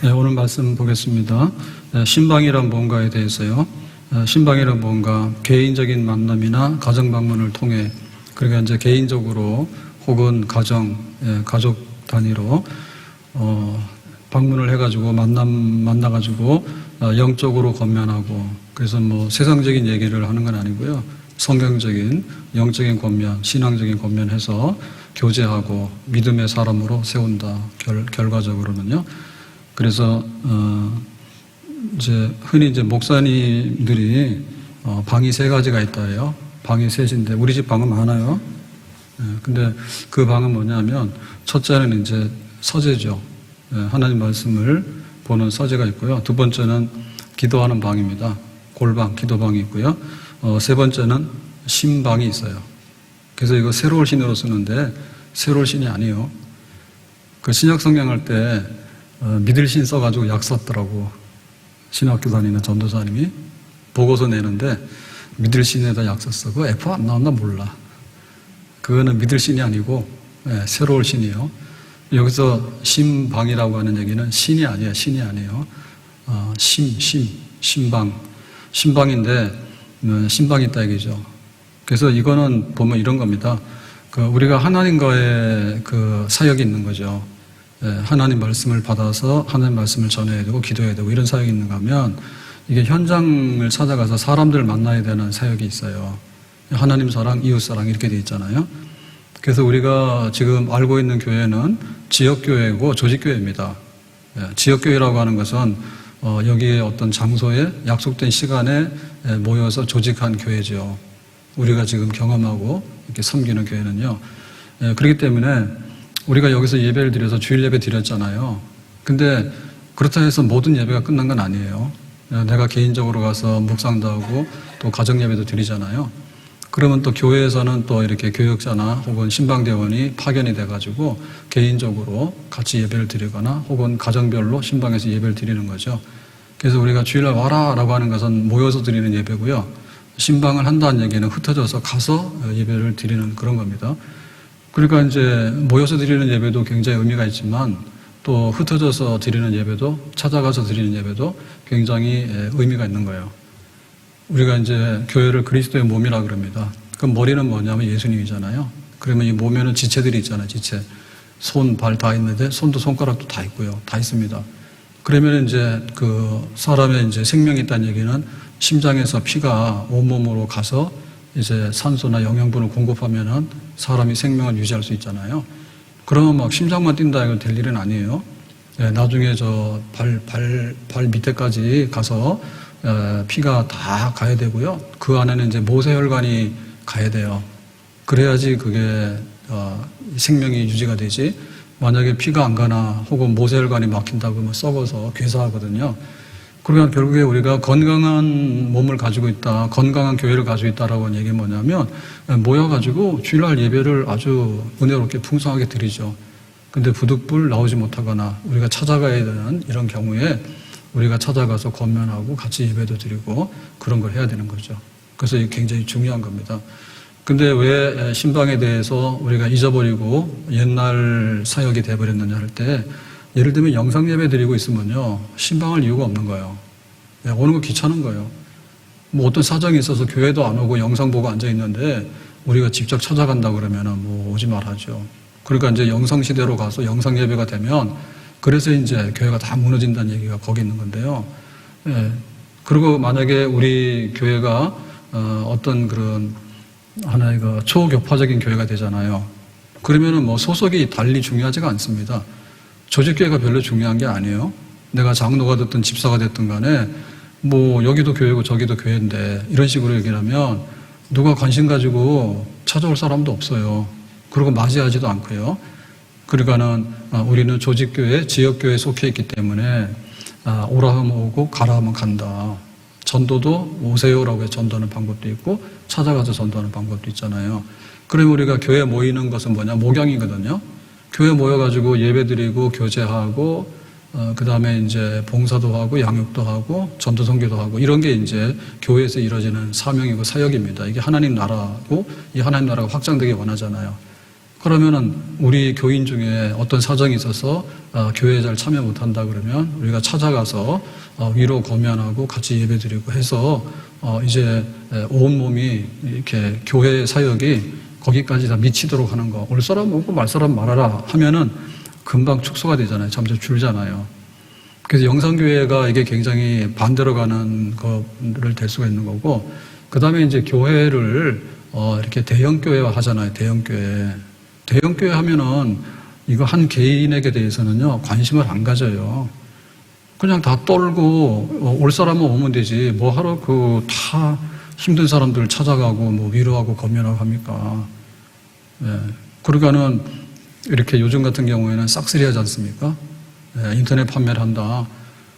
네, 오늘 말씀 보겠습니다. 신방이란 뭔가에 대해서요. 신방이란 뭔가 개인적인 만남이나 가정 방문을 통해 그러니까 이제 개인적으로 혹은 가족 단위로 방문을 해가지고 만나가지고 영적으로 권면하고 그래서 뭐 세상적인 얘기를 하는 건 아니고요. 성경적인 영적인 권면, 신앙적인 권면해서 교제하고 믿음의 사람으로 세운다. 결과적으로는요. 그래서 이제 흔히 이제 목사님들이 방이 3가지가 있다 해요. 방이 3인데 우리 집 방은 많아요. 근데 그 방은 뭐냐면 첫째는 이제 서재죠. 하나님 말씀을 보는 서재가 있고요. 두 번째는 기도하는 방입니다. 골방, 기도방이 있고요. 세 번째는 신방이 있어요. 그래서 이거 새로운 신으로 쓰는데 새로운 신이 아니에요. 그 신약 성경 할 때 믿을 신 써가지고 약 썼더라고. 신학교 다니는 전도사님이 보고서 내는데 믿을 신에다 약 썼어. 그거 F 안 나왔나 몰라. 그거는 믿을 신이 아니고 새로운 신이에요. 여기서 신방이라고 하는 얘기는 신이 아니에요. 신이 아니에요. 신방. 신방인데 신방이 있다 얘기죠. 그래서 이거는 보면 이런 겁니다. 우리가 하나님과의 그 사역이 있는 거죠. 하나님 말씀을 받아서 하나님 말씀을 전해야 되고 기도해야 되고 이런 사역이 있는가 하면 이게 현장을 찾아가서 사람들을 만나야 되는 사역이 있어요. 하나님 사랑, 이웃 사랑 이렇게 돼 있잖아요. 그래서 우리가 지금 알고 있는 교회는 지역교회고 조직교회입니다. 지역교회라고 하는 것은 여기에 어떤 장소에 약속된 시간에 모여서 조직한 교회죠. 우리가 지금 경험하고 이렇게 섬기는 교회는요. 그렇기 때문에 우리가 여기서 예배를 드려서 주일 예배 드렸잖아요. 근데 그렇다 해서 모든 예배가 끝난 건 아니에요. 내가 개인적으로 가서 묵상도 하고 또 가정 예배도 드리잖아요. 그러면 또 교회에서는 또 이렇게 교역자나 혹은 신방대원이 파견이 돼가지고 개인적으로 같이 예배를 드리거나 혹은 가정별로 신방에서 예배를 드리는 거죠. 그래서 우리가 주일날 와라라고 하는 것은 모여서 드리는 예배고요. 신방을 한다는 얘기는 흩어져서 가서 예배를 드리는 그런 겁니다. 그러니까 이제 모여서 드리는 예배도 굉장히 의미가 있지만 또 흩어져서 드리는 예배도 찾아가서 드리는 예배도 굉장히 의미가 있는 거예요. 우리가 이제 교회를 그리스도의 몸이라 그럽니다. 그럼 머리는 뭐냐면 예수님이잖아요. 그러면 이 몸에는 지체들이 있잖아요. 지체. 손, 발 다 있는데 손도 손가락도 다 있고요. 다 있습니다. 그러면 이제 그 사람의 이제 생명이 있다는 얘기는 심장에서 피가 온몸으로 가서 이제 산소나 영양분을 공급하면은 사람이 생명을 유지할 수 있잖아요. 그러면 막 심장만 뛴다 이거 될 일은 아니에요. 나중에 저 발 밑에까지 가서 피가 다 가야 되고요. 그 안에는 이제 모세혈관이 가야 돼요. 그래야지 그게 생명이 유지가 되지. 만약에 피가 안 가나 혹은 모세혈관이 막힌다고 하면 썩어서 괴사하거든요. 그러면 결국에 우리가 건강한 몸을 가지고 있다, 건강한 교회를 가지고 있다라고 하는 얘기는 뭐냐면 모여가지고 주일날 예배를 아주 은혜롭게 풍성하게 드리죠. 근데 부득불 나오지 못하거나 우리가 찾아가야 되는 이런 경우에 우리가 찾아가서 권면하고 같이 예배도 드리고 그런 걸 해야 되는 거죠. 그래서 이게 굉장히 중요한 겁니다. 근데 왜 신방에 대해서 우리가 잊어버리고 옛날 사역이 돼버렸느냐 할 때 예를 들면 영상 예배 드리고 있으면요 신방할 이유가 없는 거예요. 오는 거 귀찮은 거예요. 뭐 어떤 사정이 있어서 교회도 안 오고 영상 보고 앉아 있는데 우리가 직접 찾아간다 그러면은 뭐 오지 말아죠. 그러니까 이제 영상 시대로 가서 영상 예배가 되면 그래서 이제 교회가 다 무너진다는 얘기가 거기 있는 건데요. 그리고 만약에 우리 교회가 어떤 그런 하나의 그 초교파적인 교회가 되잖아요. 그러면은 뭐 소속이 달리 중요하지가 않습니다. 조직교회가 별로 중요한 게 아니에요. 내가 장로가 됐든 집사가 됐든 간에 뭐 여기도 교회고 저기도 교회인데 이런 식으로 얘기를 하면 누가 관심 가지고 찾아올 사람도 없어요. 그리고 맞이하지도 않고요. 그러니까는 우리는 조직교회, 지역교회에 속해 있기 때문에 오라 하면 오고 가라 하면 간다. 전도도 오세요라고 해서 전도하는 방법도 있고 찾아가서 전도하는 방법도 있잖아요. 그러면 우리가 교회에 모이는 것은 뭐냐? 목양이거든요. 교회 모여가지고 예배드리고 교제하고 그 다음에 이제 봉사도 하고 양육도 하고 전도 선교도 하고 이런 게 이제 교회에서 이루어지는 사명이고 사역입니다. 이게 하나님 나라고 이 하나님 나라가 확장되기 원하잖아요. 그러면은 우리 교인 중에 어떤 사정이 있어서 교회에 잘 참여 못한다 그러면 우리가 찾아가서 위로 권면하고 같이 예배드리고 해서 이제 온몸이 이렇게 교회 사역이 거기까지 다 미치도록 하는 거. 올 사람 오고 말 사람 말아라 하면은 금방 축소가 되잖아요. 점점 줄잖아요. 그래서 영상교회가 이게 굉장히 반대로 가는 거를 될 수가 있는 거고, 그 다음에 이제 교회를 이렇게 대형교회화 하잖아요. 대형교회. 대형교회 하면은 이거 한 개인에게 대해서는요, 관심을 안 가져요. 그냥 다 떨고, 올 사람은 오면 되지. 뭐 하러 다 힘든 사람들 찾아가고, 뭐 위로하고 권면하고 합니까? 예. 그러니까는 이렇게 요즘 같은 경우에는 싹쓸이 하지 않습니까? 예, 인터넷 판매를 한다.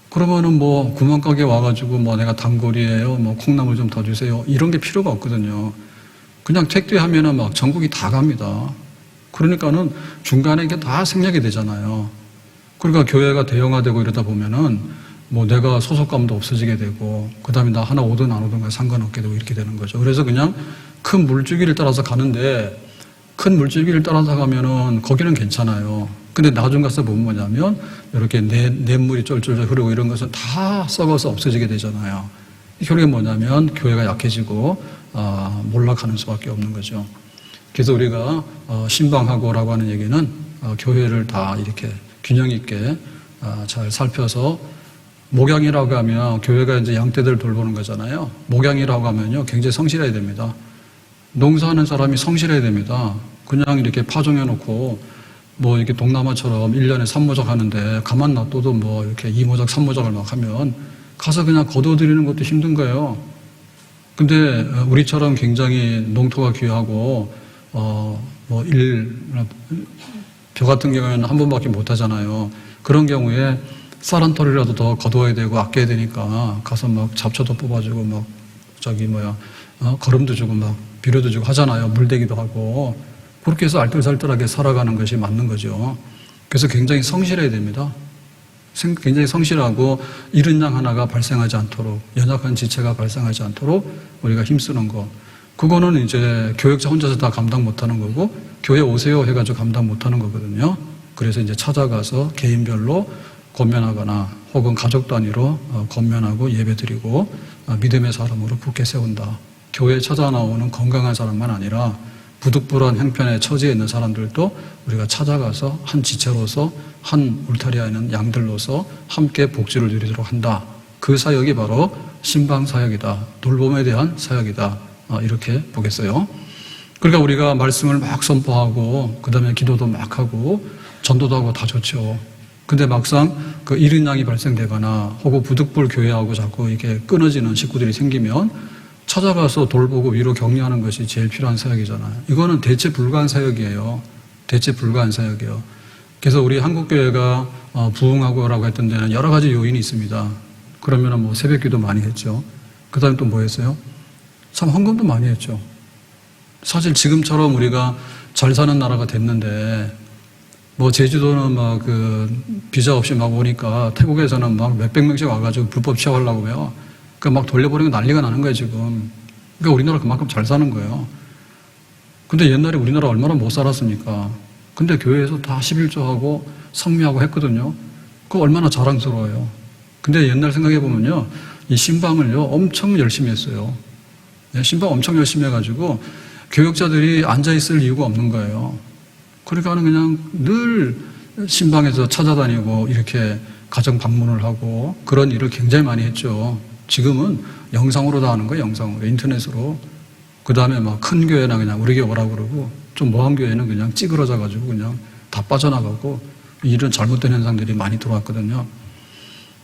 그러면은 뭐 구멍가게 와가지고 뭐 내가 단골이에요. 뭐 콩나물 좀 더 주세요. 이런 게 필요가 없거든요. 그냥 택배하면은 막 전국이 다 갑니다. 그러니까는 중간에 이게 다 생략이 되잖아요. 그러니까 교회가 대형화되고 이러다 보면은 뭐 내가 소속감도 없어지게 되고, 그 다음에 나 하나 오든 안 오든 상관없게 되고 이렇게 되는 거죠. 그래서 그냥 큰 물줄기를 따라서 가는데, 큰 물줄기를 따라서 가면은 거기는 괜찮아요. 근데 나중 가서 보면 뭐냐면 이렇게 냇물이 쫄쫄 흐르고 이런 것은 다 썩어서 없어지게 되잖아요. 결국에 뭐냐면 교회가 약해지고 몰락하는 수밖에 없는 거죠. 그래서 우리가 신방하고라고 하는 얘기는 교회를 다 이렇게 균형 있게 잘 살펴서, 목양이라고 하면 교회가 이제 양떼들 돌보는 거잖아요. 목양이라고 하면요 굉장히 성실해야 됩니다. 농사하는 사람이 성실해야 됩니다. 그냥 이렇게 파종해 놓고 뭐 이렇게 동남아처럼 1년에 3모작 하는데 가만 놔둬도 뭐 이렇게 2모작, 3모작을 막 하면 가서 그냥 거둬들이는 것도 힘든 거예요. 근데 우리처럼 굉장히 농토가 귀하고 벼 같은 경우에는 한 번밖에 못 하잖아요. 그런 경우에 쌀 한 털이라도 더 거둬야 되고 아껴야 되니까 가서 막 잡초도 뽑아주고 막 거름도 주고 막 비료도 주고 하잖아요. 물대기도 하고. 그렇게 해서 알뜰살뜰하게 살아가는 것이 맞는 거죠. 그래서 굉장히 성실해야 됩니다. 굉장히 성실하고 이른 양 하나가 발생하지 않도록, 연약한 지체가 발생하지 않도록 우리가 힘쓰는 거. 그거는 이제 교역자 혼자서 다 감당 못하는 거고, 교회 오세요 해가지고 감당 못하는 거거든요. 그래서 이제 찾아가서 개인별로 권면하거나 혹은 가족 단위로 권면하고 예배드리고 믿음의 사람으로 굳게 세운다. 교회에 찾아 나오는 건강한 사람만 아니라 부득불한 형편에 처지에 있는 사람들도 우리가 찾아가서 한 지체로서, 한 울타리에 있는 양들로서 함께 복지를 누리도록 한다. 그 사역이 바로 신방 사역이다. 돌봄에 대한 사역이다. 이렇게 보겠어요. 그러니까 우리가 말씀을 막 선포하고 그 다음에 기도도 막 하고 전도도 하고 다 좋죠. 근데 막상 그 이른 양이 발생되거나 혹은 부득불 교회하고 자꾸 이렇게 끊어지는 식구들이 생기면 찾아가서 돌보고 위로 격려하는 것이 제일 필요한 사역이잖아요. 이거는 대체 불가한 사역이에요. 대체 불가한 사역이에요. 그래서 우리 한국교회가 부흥하고라고 했던 데는 여러 가지 요인이 있습니다. 그러면은 뭐 새벽기도 많이 했죠. 그 다음에 또 뭐 했어요? 참 헌금도 많이 했죠. 사실 지금처럼 우리가 잘 사는 나라가 됐는데, 뭐 제주도는 막 비자 없이 막 오니까 태국에서는 막 몇백 명씩 와가지고 불법 취업하려고 해요. 그러니까 막 돌려버리고 난리가 나는 거예요, 지금. 그러니까 우리나라 그만큼 잘 사는 거예요. 근데 옛날에 우리나라 얼마나 못 살았습니까? 근데 교회에서 다 11조하고 성미하고 했거든요. 그거 얼마나 자랑스러워요. 근데 옛날 생각해보면요, 이 신방을요, 엄청 열심히 했어요. 신방 엄청 열심히 해가지고 교역자들이 앉아있을 이유가 없는 거예요. 그러니까 그냥 늘 신방에서 찾아다니고 이렇게 가정 방문을 하고 그런 일을 굉장히 많이 했죠. 지금은 영상으로 다 하는 거예요, 영상으로. 인터넷으로. 그 다음에 막 큰 교회나 그냥 우리 교회 오라고 그러고, 좀 뭐한 교회는 그냥 찌그러져가지고 그냥 다 빠져나가고, 이런 잘못된 현상들이 많이 들어왔거든요.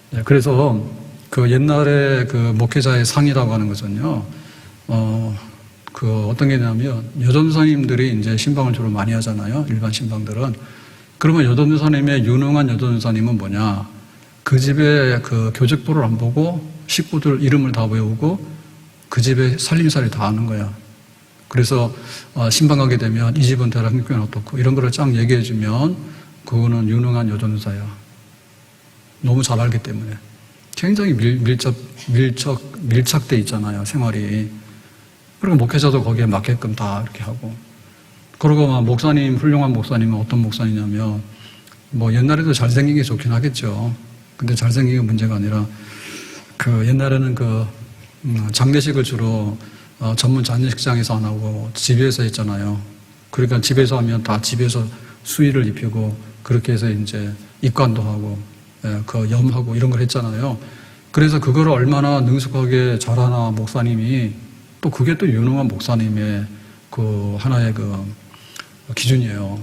네, 그래서 그 옛날에 그 목회자의 상이라고 하는 것은요, 어떤 게 있냐면, 여전도사님들이 이제 신방을 주로 많이 하잖아요, 일반 신방들은. 그러면 여전도사님의 유능한 여전도사님은 뭐냐? 그 집에 그 교직부를 안 보고 식구들 이름을 다 외우고 그 집에 살림살이 다 아는 거야. 그래서 신방 가게 되면 이 집은 대략 형편은 어떻고 이런 거를 쫙 얘기해 주면 그거는 유능한 여전도사야. 너무 잘 알기 때문에. 굉장히 밀착돼 있잖아요, 생활이. 그리고 목회자도 거기에 맞게끔 다 이렇게 하고. 그리고 막 목사님, 훌륭한 목사님은 어떤 목사님이냐면, 뭐 옛날에도 잘생긴 게 좋긴 하겠죠. 근데 잘생긴 게 문제가 아니라, 그 옛날에는 장례식을 주로 전문 장례식장에서 안 하고 집에서 했잖아요. 그러니까 집에서 하면 다 집에서 수의를 입히고 그렇게 해서 이제 입관도 하고 그 염하고 이런 걸 했잖아요. 그래서 그거를 얼마나 능숙하게 잘하나 목사님이 또 그게 또 유능한 목사님의 그 하나의 그 기준이에요.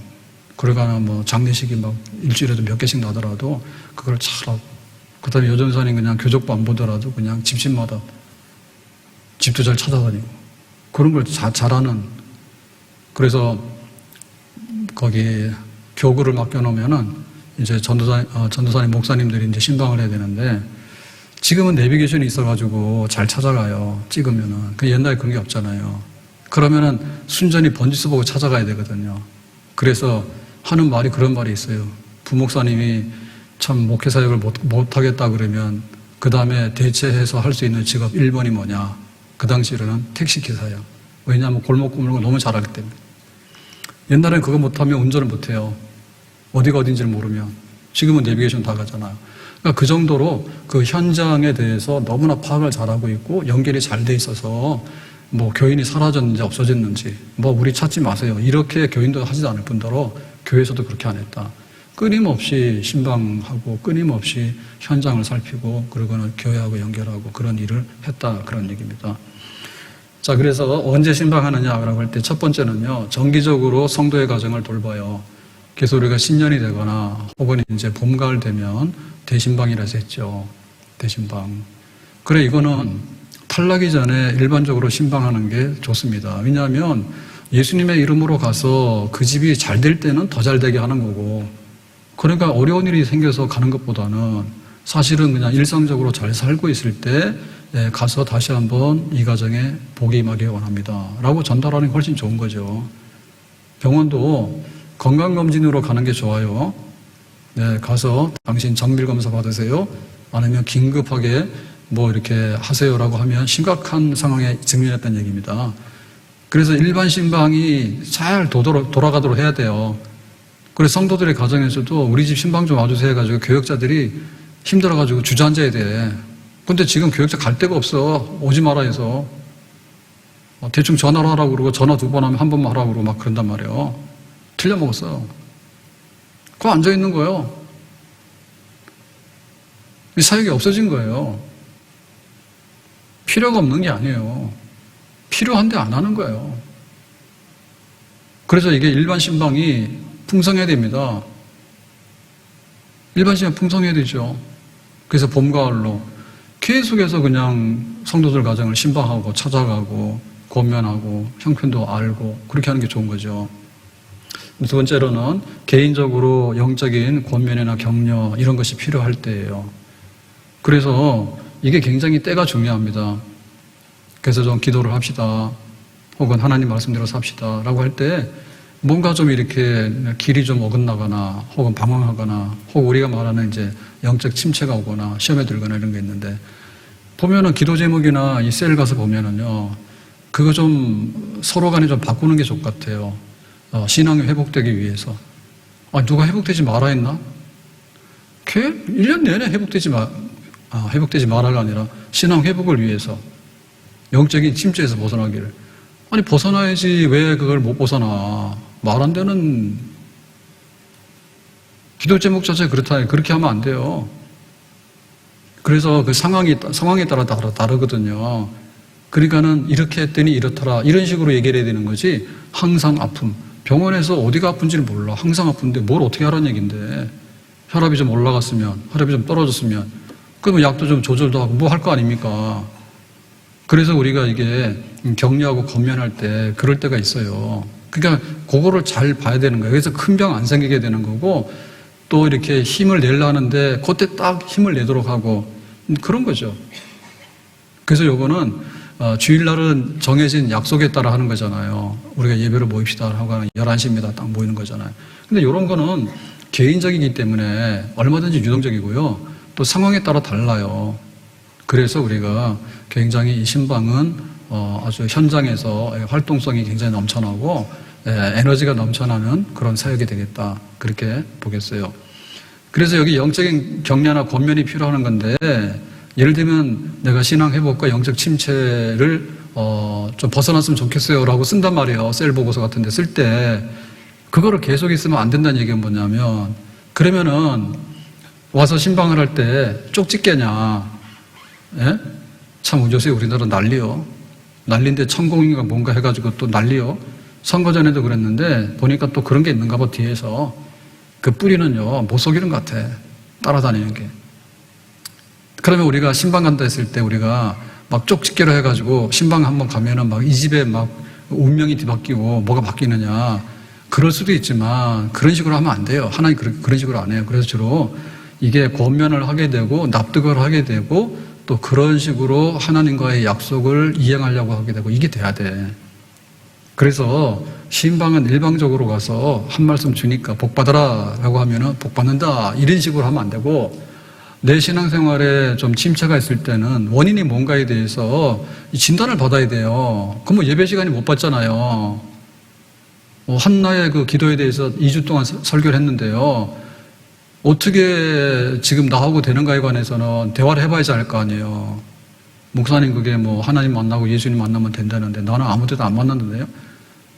그러니까 뭐 장례식이 막 일주일에도 몇 개씩 나더라도 그걸 잘하고 그 다음에 여전사님 그냥 교적부 안 보더라도 그냥 집집마다 집도 잘 찾아다니고 그런 걸 잘하는 그래서 거기 교구를 맡겨놓으면은 이제 전도사님 목사님들이 이제 신방을 해야 되는데 지금은 내비게이션이 있어가지고 잘 찾아가요. 찍으면은. 그 옛날에 그런 게 없잖아요. 그러면은 순전히 번지수 보고 찾아가야 되거든요. 그래서 하는 말이 그런 말이 있어요. 부목사님이 참 목회사역을 못하겠다 그러면 그 다음에 대체해서 할 수 있는 직업 1번이 뭐냐. 그 당시로는 택시기사예요. 왜냐하면 골목 꾸미는 걸 너무 잘하기 때문에. 옛날엔 그거 못하면 운전을 못해요. 어디가 어딘지를 모르면. 지금은 내비게이션 다 가잖아요. 그러니까 그 정도로 그 현장에 대해서 너무나 파악을 잘하고 있고 연결이 잘 돼 있어서 뭐 교인이 사라졌는지 없어졌는지 뭐 우리 찾지 마세요. 이렇게 교인도 하지도 않을 뿐더러 교회에서도 그렇게 안 했다. 끊임없이 신방하고 끊임없이 현장을 살피고 그러고는 교회하고 연결하고 그런 일을 했다. 그런 얘기입니다. 자, 그래서 언제 신방하느냐라고 할 때 첫 번째는요. 정기적으로 성도의 가정을 돌봐요. 그래서 우리가 신년이 되거나 혹은 이제 봄, 가을 되면 대신방이라서 했죠. 대신방. 그래, 이거는 탈나기 전에 일반적으로 신방하는 게 좋습니다. 왜냐하면 예수님의 이름으로 가서 그 집이 잘 될 때는 더 잘 되게 하는 거고, 그러니까 어려운 일이 생겨서 가는 것보다는 사실은 그냥 일상적으로 잘 살고 있을 때 가서 다시 한번 이 가정에 복이 임하기를 원합니다. 라고 전달하는 게 훨씬 좋은 거죠. 병원도 건강검진으로 가는 게 좋아요. 네, 가서 당신 정밀검사 받으세요. 아니면 긴급하게 뭐 이렇게 하세요라고 하면 심각한 상황에 직면했다는 얘기입니다. 그래서 일반 신방이 잘 돌아가도록 해야 돼요. 그래서 성도들의 가정에서도 우리 집 신방 좀 와주세요 해가지고 교역자들이 힘들어가지고 주저앉아야 돼. 근데 지금 교역자 갈 데가 없어. 오지 마라 해서. 대충 전화로 하라고 그러고 전화 2번 하면 1번만 하라고 그러고 막 그런단 말이에요. 틀려먹었어. 그거 앉아있는 거예요. 이 사역이 없어진 거예요. 필요가 없는 게 아니에요. 필요한데 안 하는 거예요. 그래서 이게 일반 신방이 풍성해야 됩니다. 일반 신방 풍성해야 되죠. 그래서 봄, 가을로 계속해서 그냥 성도들 가정을 신방하고 찾아가고 권면하고 형편도 알고 그렇게 하는 게 좋은 거죠. 두 번째로는 개인적으로 영적인 권면이나 격려 이런 것이 필요할 때예요. 그래서 이게 굉장히 때가 중요합니다. 그래서 좀 기도를 합시다. 혹은 하나님 말씀대로 삽시다. 라고 할 때 뭔가 좀 이렇게 길이 좀 어긋나거나 혹은 방황하거나 혹은 우리가 말하는 이제 영적 침체가 오거나 시험에 들거나 이런 게 있는데 보면은 기도 제목이나 이 셀 가서 보면은요. 그거 좀 서로 간에 좀 바꾸는 게 좋을 것 같아요. 신앙이 회복되기 위해서. 누가 회복되지 마라 했나? 걔 1년 내내 회복되지 마라가 아니라 신앙 회복을 위해서 영적인 침체에서 벗어나기를. 아니 벗어나야지 왜 그걸 못 벗어나. 말 안 되는 기도 제목 자체가 그렇다. 그렇게 하면 안 돼요. 그래서 그 상황에 따라 다르거든요. 그러니까는 이렇게 했더니 이렇더라. 이런 식으로 얘기를 해야 되는 거지. 항상 아픔. 병원에서 어디가 아픈지를 몰라. 항상 아픈데 뭘 어떻게 하라는 얘기인데. 혈압이 좀 올라갔으면, 혈압이 좀 떨어졌으면, 그러면 약도 좀 조절도 하고 뭐 할 거 아닙니까? 그래서 우리가 이게 격려하고 권면할 때 그럴 때가 있어요. 그러니까 그거를 잘 봐야 되는 거예요. 그래서 큰 병 안 생기게 되는 거고 또 이렇게 힘을 내려 하는데 그때 딱 힘을 내도록 하고 그런 거죠. 그래서 요거는 주일날은 정해진 약속에 따라 하는 거잖아요. 우리가 예배를 모입시다 하고 11시입니다. 딱 모이는 거잖아요. 근데 이런 거는 개인적이기 때문에 얼마든지 유동적이고요. 또 상황에 따라 달라요. 그래서 우리가 굉장히 이 신방은 아주 현장에서 활동성이 굉장히 넘쳐나고 에너지가 넘쳐나는 그런 사역이 되겠다. 그렇게 보겠어요. 그래서 여기 영적인 격려나 권면이 필요한 건데, 예를 들면 내가 신앙 회복과 영적 침체를 좀 벗어났으면 좋겠어요라고 쓴단 말이에요. 셀 보고서 같은 데 쓸 때 그거를 계속 있으면 안 된다는 얘기가 뭐냐면, 그러면은 와서 신방을 할 때 쪽집게냐? 예? 참 요새 우리나라 난리요. 난리인데 천공인가 뭔가 해가지고 또 난리요. 선거 전에도 그랬는데 보니까 또 그런 게 있는가 봐. 뒤에서 그 뿌리는요 못 속이는 것 같아. 따라다니는 게. 그러면 우리가 신방 간다 했을 때 우리가 막 쪽집게로 해가지고 신방 한번 가면은 막 이 집에 막 운명이 뒤바뀌고 뭐가 바뀌느냐, 그럴 수도 있지만 그런 식으로 하면 안 돼요. 하나님 그런 식으로 안 해요. 그래서 주로 이게 권면을 하게 되고 납득을 하게 되고 또 그런 식으로 하나님과의 약속을 이행하려고 하게 되고 이게 돼야 돼. 그래서 신방은 일방적으로 가서 한 말씀 주니까 복 받아라 라고 하면은 복 받는다 이런 식으로 하면 안 되고, 내 신앙생활에 좀 침체가 있을 때는 원인이 뭔가에 대해서 진단을 받아야 돼요. 그럼 뭐 예배 시간이 못 받잖아요. 한나의 그 기도에 대해서 2주 동안 설교를 했는데요. 어떻게 지금 나하고 되는가에 관해서는 대화를 해봐야지 알 거 아니에요. 목사님 그게 뭐 하나님 만나고 예수님 만나면 된다는데 나는 아무 데도 안 만났는데요.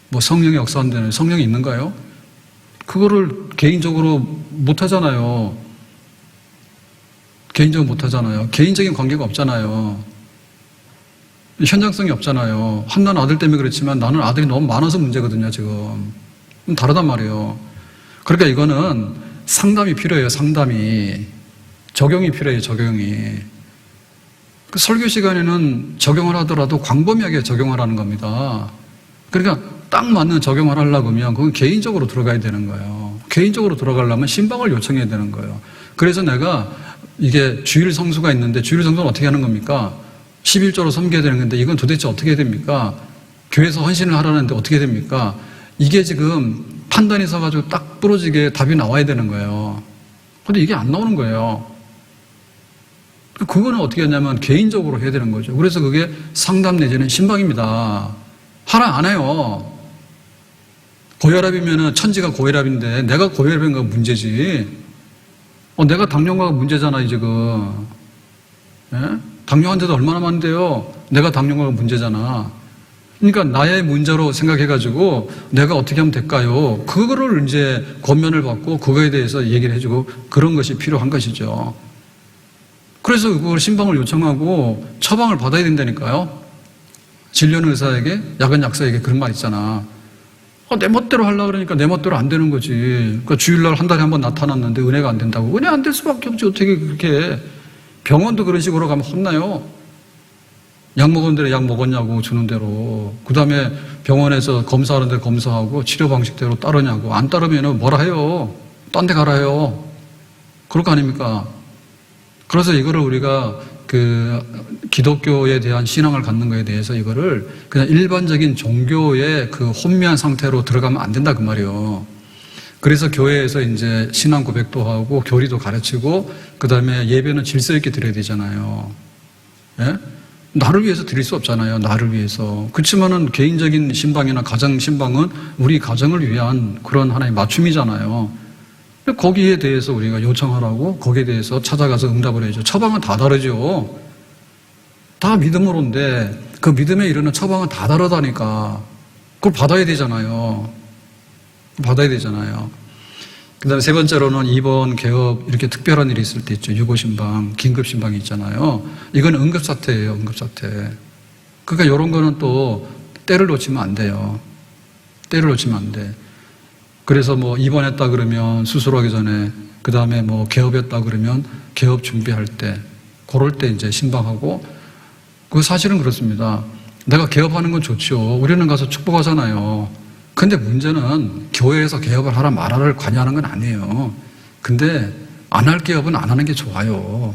뭐 성령이 역사한다는 성령이 있는가요? 그거를 개인적으로 못 하잖아요. 개인적으로 못 하잖아요. 개인적인 관계가 없잖아요. 현장성이 없잖아요. 한나는 아들 때문에 그렇지만 나는 아들이 너무 많아서 문제거든요, 지금. 다르단 말이에요. 그러니까 이거는 상담이 필요해요, 상담이. 적용이 필요해요, 적용이. 그 설교 시간에는 적용을 하더라도 광범위하게 적용을 하는 겁니다. 그러니까 딱 맞는 적용을 하려고 하면 그건 개인적으로 들어가야 되는 거예요. 개인적으로 들어가려면 신방을 요청해야 되는 거예요. 그래서 내가 이게 주일 성수가 있는데 주일 성수는 어떻게 하는 겁니까? 11조로 섬겨야 되는 건데 이건 도대체 어떻게 됩니까? 교회에서 헌신을 하라는데 어떻게 됩니까? 이게 지금 판단이 서가지고 딱 부러지게 답이 나와야 되는 거예요. 근데 이게 안 나오는 거예요. 그거는 어떻게 하냐면 개인적으로 해야 되는 거죠. 그래서 그게 상담 내지는 신방입니다. 하라 안 해요. 고혈압이면은 천지가 고혈압인데 내가 고혈압인 건 문제지. 내가 당뇨가 문제잖아, 지금. 예? 당뇨 환자도 얼마나 많은데요. 내가 당뇨가 문제잖아. 그러니까 나의 문제로 생각해가지고 내가 어떻게 하면 될까요? 그거를 이제 권면을 받고 그거에 대해서 얘기를 해주고 그런 것이 필요한 것이죠. 그래서 그걸 신방을 요청하고 처방을 받아야 된다니까요. 진료는 의사에게, 약은 약사에게 그런 말 있잖아. 내 멋대로 하려고 그러니까 내 멋대로 안 되는 거지. 그러니까 주일날 한 달에 한 번 나타났는데 은혜가 안 된다고. 은혜 안 될 수밖에 없지. 어떻게 그렇게. 병원도 그런 식으로 가면 혼나요. 약 먹은 대로 약 먹었냐고 주는 대로. 그 다음에 병원에서 검사하는 데 검사하고 치료 방식대로 따르냐고. 안 따르면 뭐라 해요. 딴 데 가라 해요. 그럴 거 아닙니까? 그래서 이거를 우리가 그 기독교에 대한 신앙을 갖는 것에 대해서 이거를 그냥 일반적인 종교의 그 혼미한 상태로 들어가면 안 된다 그 말이에요. 그래서 교회에서 이제 신앙 고백도 하고 교리도 가르치고 그 다음에 예배는 질서 있게 드려야 되잖아요. 예? 나를 위해서 드릴 수 없잖아요. 나를 위해서. 그렇지만은 개인적인 신방이나 가정 신방은 우리 가정을 위한 그런 하나의 맞춤이잖아요. 거기에 대해서 우리가 요청하라고 거기에 대해서 찾아가서 응답을 해야죠. 처방은 다 다르죠. 다 믿음으로인데 그 믿음에 이르는 처방은 다 다르다니까. 그걸 받아야 되잖아요. 받아야 되잖아요. 그 다음에 세 번째로는 입원, 개업 이렇게 특별한 일이 있을 때 있죠. 유고신방, 긴급신방이 있잖아요. 이건 응급사태예요. 응급사태. 그러니까 이런 거는 또 때를 놓치면 안 돼요. 때를 놓치면 안 돼. 그래서 뭐 입원했다 그러면 수술하기 전에, 그 다음에 뭐 개업했다 그러면 개업 준비할 때, 그럴 때 이제 신방하고, 그 사실은 그렇습니다. 내가 개업하는 건 좋죠. 우리는 가서 축복하잖아요. 근데 문제는 교회에서 개업을 하라 말아를 관여하는 건 아니에요. 근데 안 할 개업은 안 하는 게 좋아요.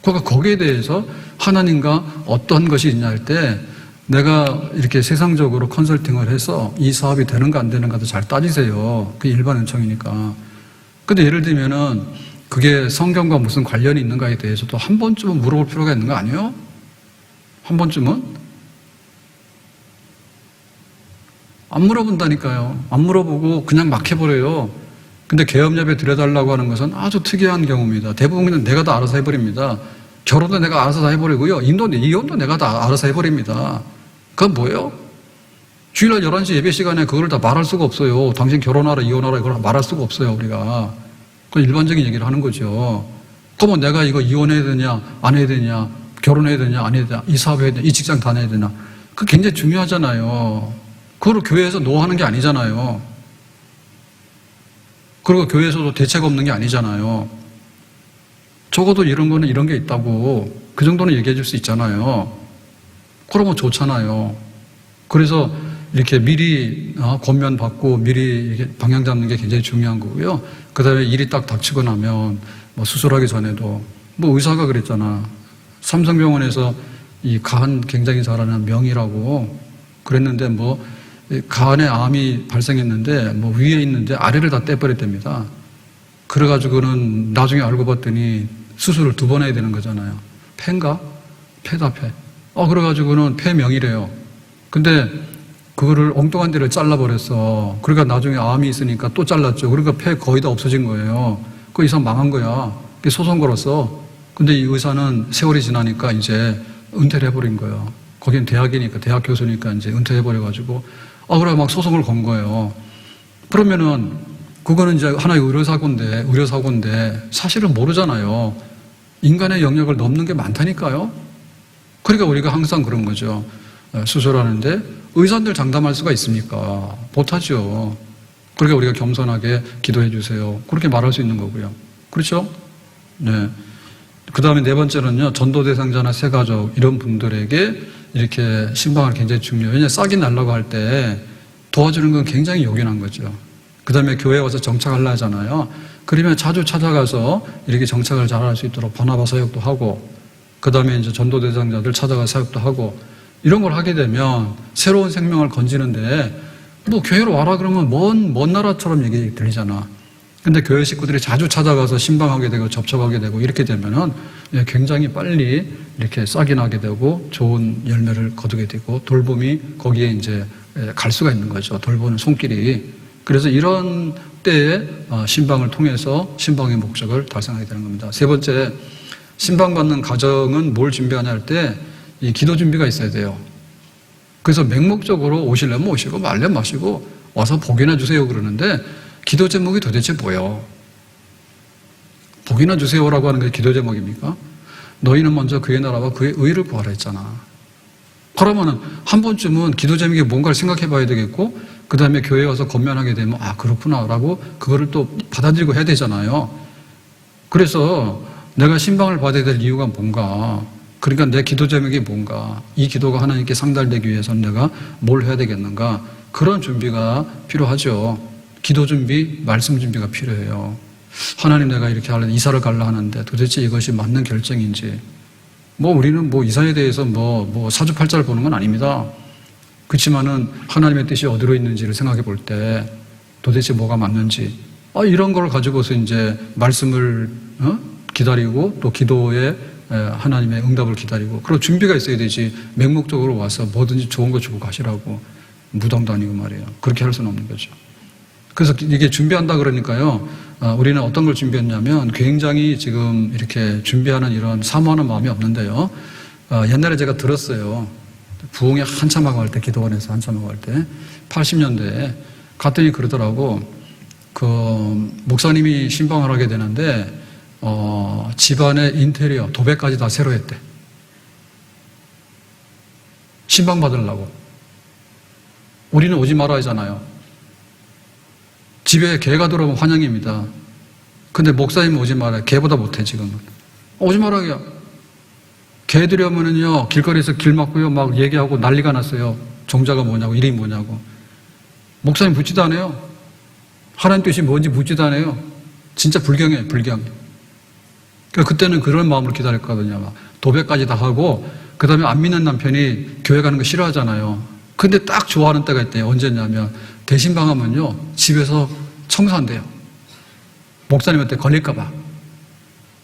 그러니까 거기에 대해서 하나님과 어떤 것이 있냐 할 때 내가 이렇게 세상적으로 컨설팅을 해서 이 사업이 되는가 안 되는가도 잘 따지세요. 그게 일반 은총이니까. 근데 예를 들면은 그게 성경과 무슨 관련이 있는가에 대해서도 한 번쯤은 물어볼 필요가 있는 거 아니에요? 한 번쯤은? 안 물어본다니까요. 안 물어보고 그냥 막 해버려요. 근데 계엄예배 드려달라고 하는 것은 아주 특이한 경우입니다. 대부분은 내가 다 알아서 해버립니다. 결혼도 내가 알아서 다 해버리고요. 이혼도 내가 다 알아서 해버립니다. 그건 뭐예요? 주일날 11시 예배 시간에 그걸 다 말할 수가 없어요. 당신 결혼하라, 이혼하라, 이걸 말할 수가 없어요, 우리가. 그건 일반적인 얘기를 하는 거죠. 그러면 내가 이거 이혼해야 되냐, 안 해야 되냐, 결혼해야 되냐, 안 해야 되냐, 이 사업해야 되냐, 이 직장 다녀야 되냐. 그거 굉장히 중요하잖아요. 그걸 교회에서 노하는 게 아니잖아요. 그리고 교회에서도 대책 없는 게 아니잖아요. 적어도 이런 거는 이런 게 있다고 그 정도는 얘기해 줄 수 있잖아요. 그러면 좋잖아요. 그래서 이렇게 미리 권면 받고 미리 이렇게 방향 잡는 게 굉장히 중요한 거고요. 그 다음에 일이 딱 닥치고 나면 뭐 수술하기 전에도 뭐 의사가 그랬잖아. 삼성병원에서 이 간 굉장히 잘하는 명의라고 그랬는데 뭐 간에 암이 발생했는데 뭐 위에 있는데 아래를 다 떼버렸답니다. 그래가지고는 나중에 알고 봤더니 수술을 2번 해야 되는 거잖아요. 폐인가? 폐다 폐. 그래가지고는 폐명이래요. 근데 그거를 엉뚱한 데를 잘라버렸어. 그러니까 나중에 암이 있으니까 또 잘랐죠. 그러니까 폐 거의 다 없어진 거예요. 그 이상 망한 거야. 소송 걸었어. 근데 이 의사는 세월이 지나니까 이제 은퇴를 해버린 거예요. 거긴 대학이니까, 대학 교수니까 이제 은퇴해버려가지고. 그래 막 소송을 건 거예요. 그러면은 그거는 이제 하나의 의료사고인데 사실은 모르잖아요. 인간의 영역을 넘는 게 많다니까요. 그러니까 우리가 항상 그런 거죠. 수술하는데 의사들 장담할 수가 있습니까? 못하죠. 그러니까 우리가 겸손하게 기도해 주세요. 그렇게 말할 수 있는 거고요. 그렇죠? 네. 그 다음에 4번째는요, 전도 대상자나 새가족, 이런 분들에게 이렇게 신방을 굉장히 중요해요. 왜냐하면 싹이 날라고 할 때 도와주는 건 굉장히 요긴한 거죠. 그 다음에 교회에 와서 정착하려 하잖아요. 그러면 자주 찾아가서 이렇게 정착을 잘 할 수 있도록 바나바 사역도 하고, 그 다음에 이제 전도 대상자들 찾아가 사역도 하고, 이런 걸 하게 되면 새로운 생명을 건지는데, 뭐 교회로 와라 그러면 먼 나라처럼 얘기 들리잖아. 근데 교회 식구들이 자주 찾아가서 신방하게 되고 접촉하게 되고 이렇게 되면은 굉장히 빨리 이렇게 싹이 나게 되고 좋은 열매를 거두게 되고 돌봄이 거기에 이제 갈 수가 있는 거죠. 돌보는 손길이. 그래서 이런 때에 신방을 통해서 신방의 목적을 달성하게 되는 겁니다. 3번째, 신방받는 가정은 뭘 준비하냐 할 때 이 기도 준비가 있어야 돼요. 그래서 맹목적으로 오시려면 오시고 말려면 마시고 와서 복이나 주세요 그러는데 기도 제목이 도대체 뭐예요? 복이나 주세요라고 하는 게 기도 제목입니까? 너희는 먼저 그의 나라와 그의 의를 구하라 했잖아. 그러면은 한 번쯤은 기도 제목이 뭔가를 생각해 봐야 되겠고 그 다음에 교회에 와서 권면하게 되면 그렇구나 라고 그거를 또 받아들이고 해야 되잖아요. 그래서 내가 신방을 받아야 될 이유가 뭔가, 그러니까 내 기도 제목이 뭔가, 이 기도가 하나님께 상달되기 위해서는 내가 뭘 해야 되겠는가, 그런 준비가 필요하죠. 기도 준비, 말씀 준비가 필요해요. 하나님, 내가 이렇게 하려면 이사를 가려 하는데 도대체 이것이 맞는 결정인지. 우리는 이사에 대해서 사주팔자를 보는 건 아닙니다. 그렇지만은 하나님의 뜻이 어디로 있는지를 생각해 볼 때 도대체 뭐가 맞는지, 이런 걸 가지고서 이제 말씀을 기다리고 또 기도에 하나님의 응답을 기다리고, 그리고 준비가 있어야 되지. 맹목적으로 와서 뭐든지 좋은 거 주고 가시라고 무덤도 아니고 말이에요. 그렇게 할 수는 없는 거죠. 그래서 이게 준비한다 그러니까요, 우리는 어떤 걸 준비했냐면 굉장히 지금 이렇게 준비하는 이런 사모하는 마음이 없는데요. 옛날에 제가 들었어요. 부흥에 한참 하고 할 때, 기도원에서 한참 하고 할 때 80년대에 갔더니 그러더라고. 그 목사님이 신방을 하게 되는데 집안의 인테리어, 도배까지 다 새로 했대. 신방 받으려고. 우리는 오지 말아 하잖아요. 집에 개가 들어오면 환영입니다. 근데 목사님 오지 마라. 개보다 못해, 지금은. 오지 말아요. 개 들여오면은요, 길거리에서 길 막고요, 막 얘기하고 난리가 났어요. 종자가 뭐냐고, 이름이 뭐냐고. 목사님 묻지도 않아요. 하나님 뜻이 뭔지 묻지도 않아요. 진짜 불경이에요, 불경. 그때는 그런 마음으로 기다렸거든요. 막 도배까지 다 하고, 그 다음에 안 믿는 남편이 교회 가는 거 싫어하잖아요. 근데 딱 좋아하는 때가 있대요. 언제냐면, 대신방하면요, 집에서 청소한대요. 목사님한테 걸릴까봐.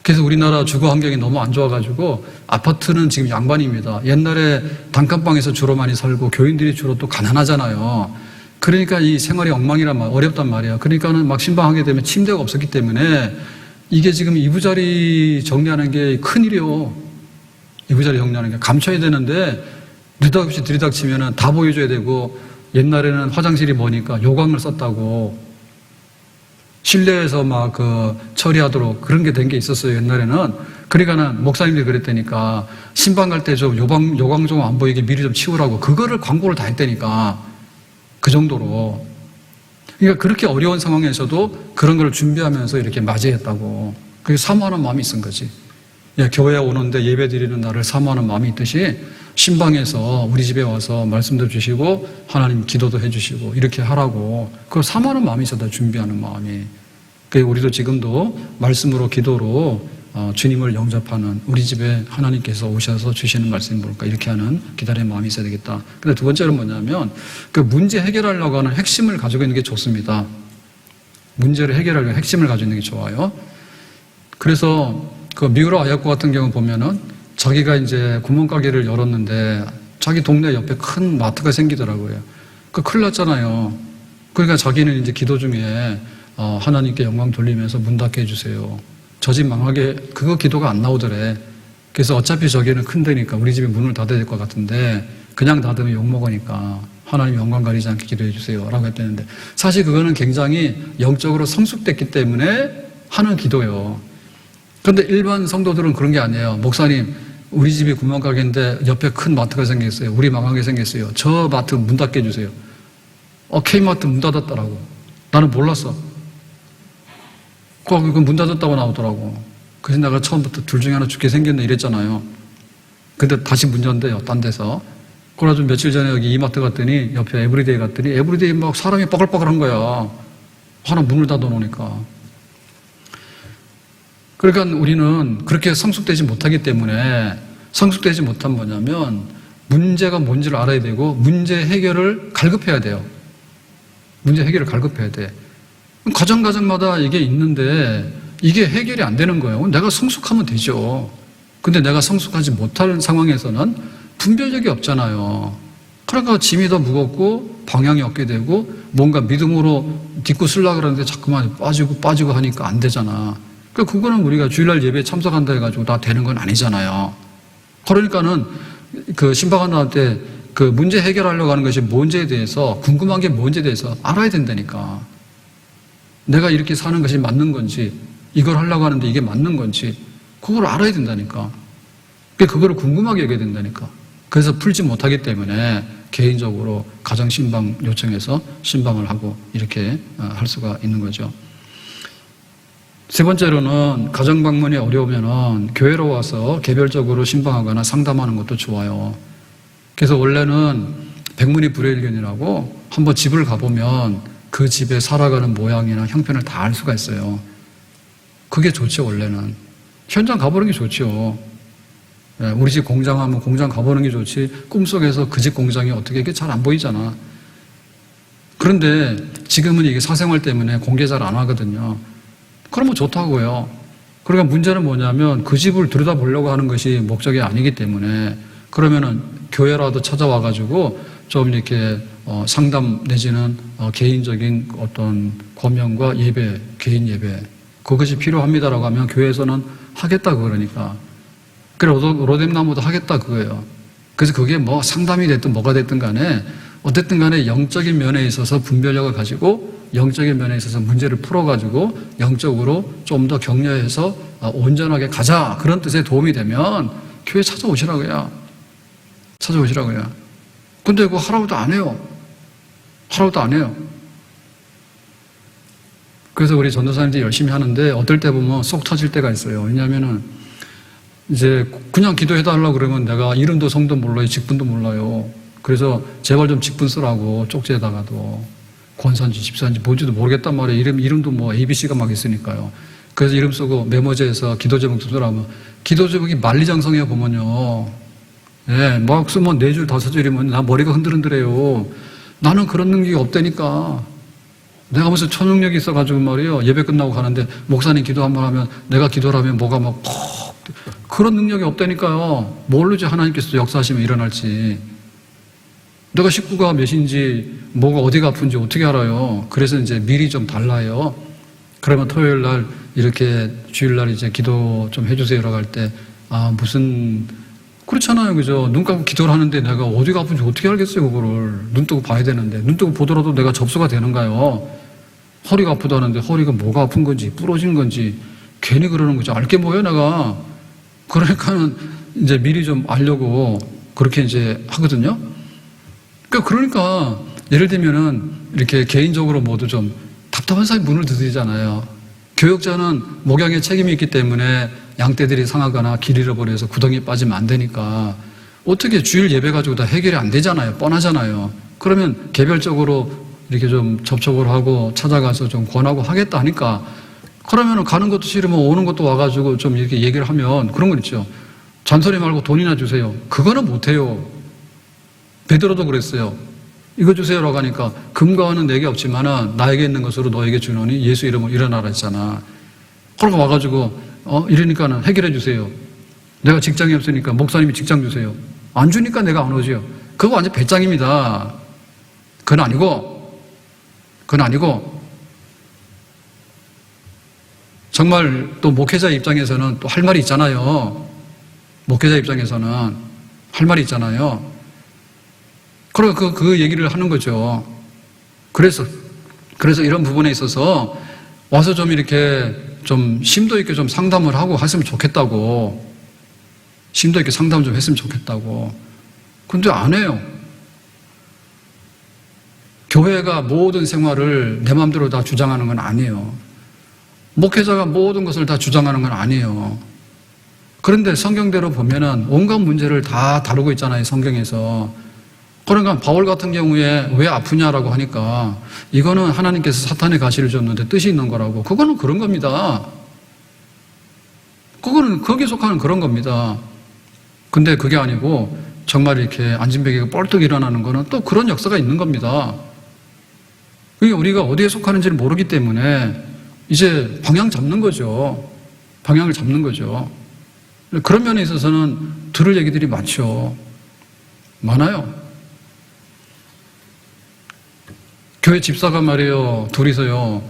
그래서 우리나라 주거 환경이 너무 안 좋아가지고, 아파트는 지금 양반입니다. 옛날에 단칸방에서 주로 많이 살고, 교인들이 주로 또 가난하잖아요. 그러니까 이 생활이 엉망이란 말, 어렵단 말이야. 그러니까는 막 신방하게 되면 침대가 없었기 때문에 이게 지금 이부자리 정리하는 게 큰일이요. 이부자리 정리하는 게 감춰야 되는데 느닷없이 들이닥치면은 다 보여줘야 되고, 옛날에는 화장실이 뭐니까 요강을 썼다고 실내에서 막 처리하도록 그런 게 된 게 있었어요, 옛날에는. 그러니까는 목사님들이 그랬다니까 신방 갈 때 좀 요강 좀 안 보이게 미리 좀 치우라고 그거를 광고를 다 했다니까. 그 정도로. 그러니까 그렇게 어려운 상황에서도 그런 걸 준비하면서 이렇게 맞이했다고. 그게 사모하는 마음이 있은 거지. 교회에 오는데 예배 드리는 날을 사모하는 마음이 있듯이 신방에서 우리 집에 와서 말씀도 주시고 하나님 기도도 해주시고 이렇게 하라고 그걸 사모하는 마음이 있어다, 준비하는 마음이. 우리도 지금도 말씀으로 기도로 주님을 영접하는, 우리 집에 하나님께서 오셔서 주시는 말씀이 뭘까 이렇게 하는 기다리는 마음이 있어야 되겠다. 근데 두 번째는 뭐냐면 그 문제 해결하려고 하는 핵심을 가지고 있는 게 좋습니다. 문제를 해결하려고 핵심을 가지고 있는 게 좋아요. 그래서 그 미우라 아야코 같은 경우 보면은 자기가 이제 구멍가게를 열었는데 자기 동네 옆에 큰 마트가 생기더라고요. 큰일 났잖아요. 그러니까 자기는 이제 기도 중에 하나님께 영광 돌리면서 문 닫게 해주세요. 저 집 망하게, 그거 기도가 안 나오더래. 그래서 어차피 저기는 큰 데니까 우리 집에 문을 닫아야 될 것 같은데 그냥 닫으면 욕먹으니까 하나님 영광 가리지 않게 기도해 주세요 라고 했다는데, 사실 그거는 굉장히 영적으로 성숙됐기 때문에 하는 기도예요. 그런데 일반 성도들은 그런 게 아니에요. 목사님, 우리 집이 구멍가게인데 옆에 큰 마트가 생겼어요. 우리 망하게 생겼어요. 저 마트 문 닫게 해주세요. K마트 문 닫았더라고. 나는 몰랐어. 그 문 닫았다고 나오더라고. 그래서 내가 처음부터 둘 중에 하나 죽게 생겼네 이랬잖아요. 근데 다시 문 연대요, 딴 데서. 그래가지고 며칠 전에 여기 이마트 갔더니 옆에 에브리데이 갔더니 에브리데이 막 사람이 뻐글뻐글한 거야. 하나 문을 닫아 놓으니까. 그러니까 우리는 그렇게 성숙되지 못하기 때문에, 성숙되지 못한 뭐냐면 문제가 뭔지를 알아야 되고 문제 해결을 갈급해야 돼요. 문제 해결을 갈급해야 돼. 가정마다 이게 있는데 이게 해결이 안 되는 거예요. 내가 성숙하면 되죠. 근데 내가 성숙하지 못하는 상황에서는 분별력이 없잖아요. 그러니까 짐이 더 무겁고 방향이 없게 되고 뭔가 믿음으로 딛고 쓰려고 그러는데 자꾸만 빠지고 하니까 안 되잖아. 그러니까 그거는 우리가 주일날 예배에 참석한다 해가지고 다 되는 건 아니잖아요. 그러니까는 신방한 나한테 문제 해결하려고 하는 것이 뭔지에 대해서, 궁금한 게 뭔지에 대해서 알아야 된다니까. 내가 이렇게 사는 것이 맞는 건지, 이걸 하려고 하는데 이게 맞는 건지, 그걸 알아야 된다니까. 그거를 궁금하게 여겨야 된다니까. 그래서 풀지 못하기 때문에 개인적으로 가정 신방 요청해서 신방을 하고 이렇게 할 수가 있는 거죠. 세 번째로는 가정 방문이 어려우면은 교회로 와서 개별적으로 신방하거나 상담하는 것도 좋아요. 그래서 원래는 백문이 불여일견이라고 한번 집을 가보면 그 집에 살아가는 모양이나 형편을 다 알 수가 있어요. 그게 좋죠, 원래는. 현장 가보는 게 좋죠. 우리 집 공장하면 공장 가보는 게 좋지, 꿈속에서 그 집 공장이 어떻게, 이게 잘 안 보이잖아. 그런데 지금은 이게 사생활 때문에 공개 잘 안 하거든요. 그러면 좋다고요. 그러니까 문제는 뭐냐면 그 집을 들여다보려고 하는 것이 목적이 아니기 때문에, 그러면은 교회라도 찾아와가지고 좀 이렇게 상담 내지는 개인적인 어떤 고명과 예배, 개인 예배, 그것이 필요합니다라고 하면 교회에서는 하겠다 그러니까. 그래, 로뎀나무도 하겠다 그거예요. 그래서 그게 뭐 상담이 됐든 뭐가 됐든 간에 어쨌든 간에 영적인 면에 있어서 분별력을 가지고 영적인 면에 있어서 문제를 풀어가지고 영적으로 좀 더 격려해서 온전하게 가자, 그런 뜻에 도움이 되면 교회 찾아오시라고요. 찾아오시라고요. 근데 그거 하라고도 안 해요. 하라고도 안 해요. 그래서 우리 전도사님들이 열심히 하는데 어떨 때 보면 쏙 터질 때가 있어요. 왜냐하면은 이제 그냥 기도해달라고 그러면 내가 이름도 성도 몰라요, 직분도 몰라요. 그래서 제발 좀 직분 쓰라고, 쪽지에다가도. 권사인지 집사인지 뭔지도 모르겠단 말이에요. 이름도 뭐 ABC가 막 있으니까요. 그래서 이름 쓰고 메모지에서 기도 제목 쓰라면 기도 제목이 만리장성이야 보면요. 예, 막 쓰면 4줄 5줄이면 나 머리가 흔들흔들해요. 나는 그런 능력이 없다니까. 내가 무슨 초능력이 있어가지고 말이에요. 예배 끝나고 가는데 목사님 기도 한번 하면 내가 기도를 하면 뭐가 막 그런 능력이 없다니까요. 모르지 하나님께서 역사하시면 일어날지. 내가 식구가 몇인지, 뭐가 어디가 아픈지 어떻게 알아요? 그래서 이제 미리 좀 달라요. 그러면 토요일 날 이렇게 주일 날 이제 기도 좀 해주세요라고 할 때, 아, 무슨, 그렇잖아요. 그죠? 눈 감고 기도를 하는데 내가 어디가 아픈지 어떻게 알겠어요, 그거를. 눈 뜨고 봐야 되는데. 눈 뜨고 보더라도 내가 접수가 되는가요? 허리가 아프다는데 허리가 뭐가 아픈 건지, 부러진 건지, 괜히 그러는 거죠. 알게 뭐예요, 내가. 그러니까는 이제 미리 좀 알려고 그렇게 이제 하거든요. 그러니까 예를 들면은 이렇게 개인적으로 모두 좀 답답한 사이 문을 두드리잖아요. 교역자는 목양에 책임이 있기 때문에 양떼들이 상하거나 길 잃어버려서 구덩이에 빠지면 안 되니까 어떻게 주일 예배 가지고 다 해결이 안 되잖아요. 뻔하잖아요. 그러면 개별적으로 이렇게 좀 접촉을 하고 찾아가서 좀 권하고 하겠다 하니까 그러면 가는 것도 싫으면 오는 것도 와가지고 좀 이렇게 얘기를 하면 그런 거 있죠. 잔소리 말고 돈이나 주세요. 그거는 못해요. 베드로도 그랬어요. 이거 주세요라고 하니까 금과 은은 내게 없지만은 나에게 있는 것으로 너에게 주노니 예수 이름으로 일어나라 했잖아. 그러고 와가지고 이러니까는 해결해 주세요. 내가 직장이 없으니까 목사님이 직장 주세요. 안 주니까 내가 안 오지요. 그거 완전 배짱입니다. 그건 아니고 정말 또 목회자 입장에서는 또 할 말이 있잖아요. 목회자 입장에서는 할 말이 있잖아요. 그리고 그 얘기를 하는 거죠. 그래서 이런 부분에 있어서 와서 좀 이렇게 좀 심도 있게 좀 상담을 하고 했으면 좋겠다고. 심도 있게 상담 좀 했으면 좋겠다고. 근데 안 해요. 교회가 모든 생활을 내 마음대로 다 주장하는 건 아니에요. 목회자가 모든 것을 다 주장하는 건 아니에요. 그런데 성경대로 보면은 온갖 문제를 다 다루고 있잖아요, 성경에서. 그러니까 바울 같은 경우에 왜 아프냐라고 하니까 이거는 하나님께서 사탄의 가시를 줬는데 뜻이 있는 거라고. 그거는 그런 겁니다. 그거는 거기에 속하는 그런 겁니다. 근데 그게 아니고 정말 이렇게 안진뱅이가 뻘떡 일어나는 거는 또 그런 역사가 있는 겁니다. 그게 우리가 어디에 속하는지를 모르기 때문에 이제 방향 잡는 거죠. 방향을 잡는 거죠. 그런 면에 있어서는 들을 얘기들이 많죠. 많아요. 교회 집사가 말이에요. 둘이서요.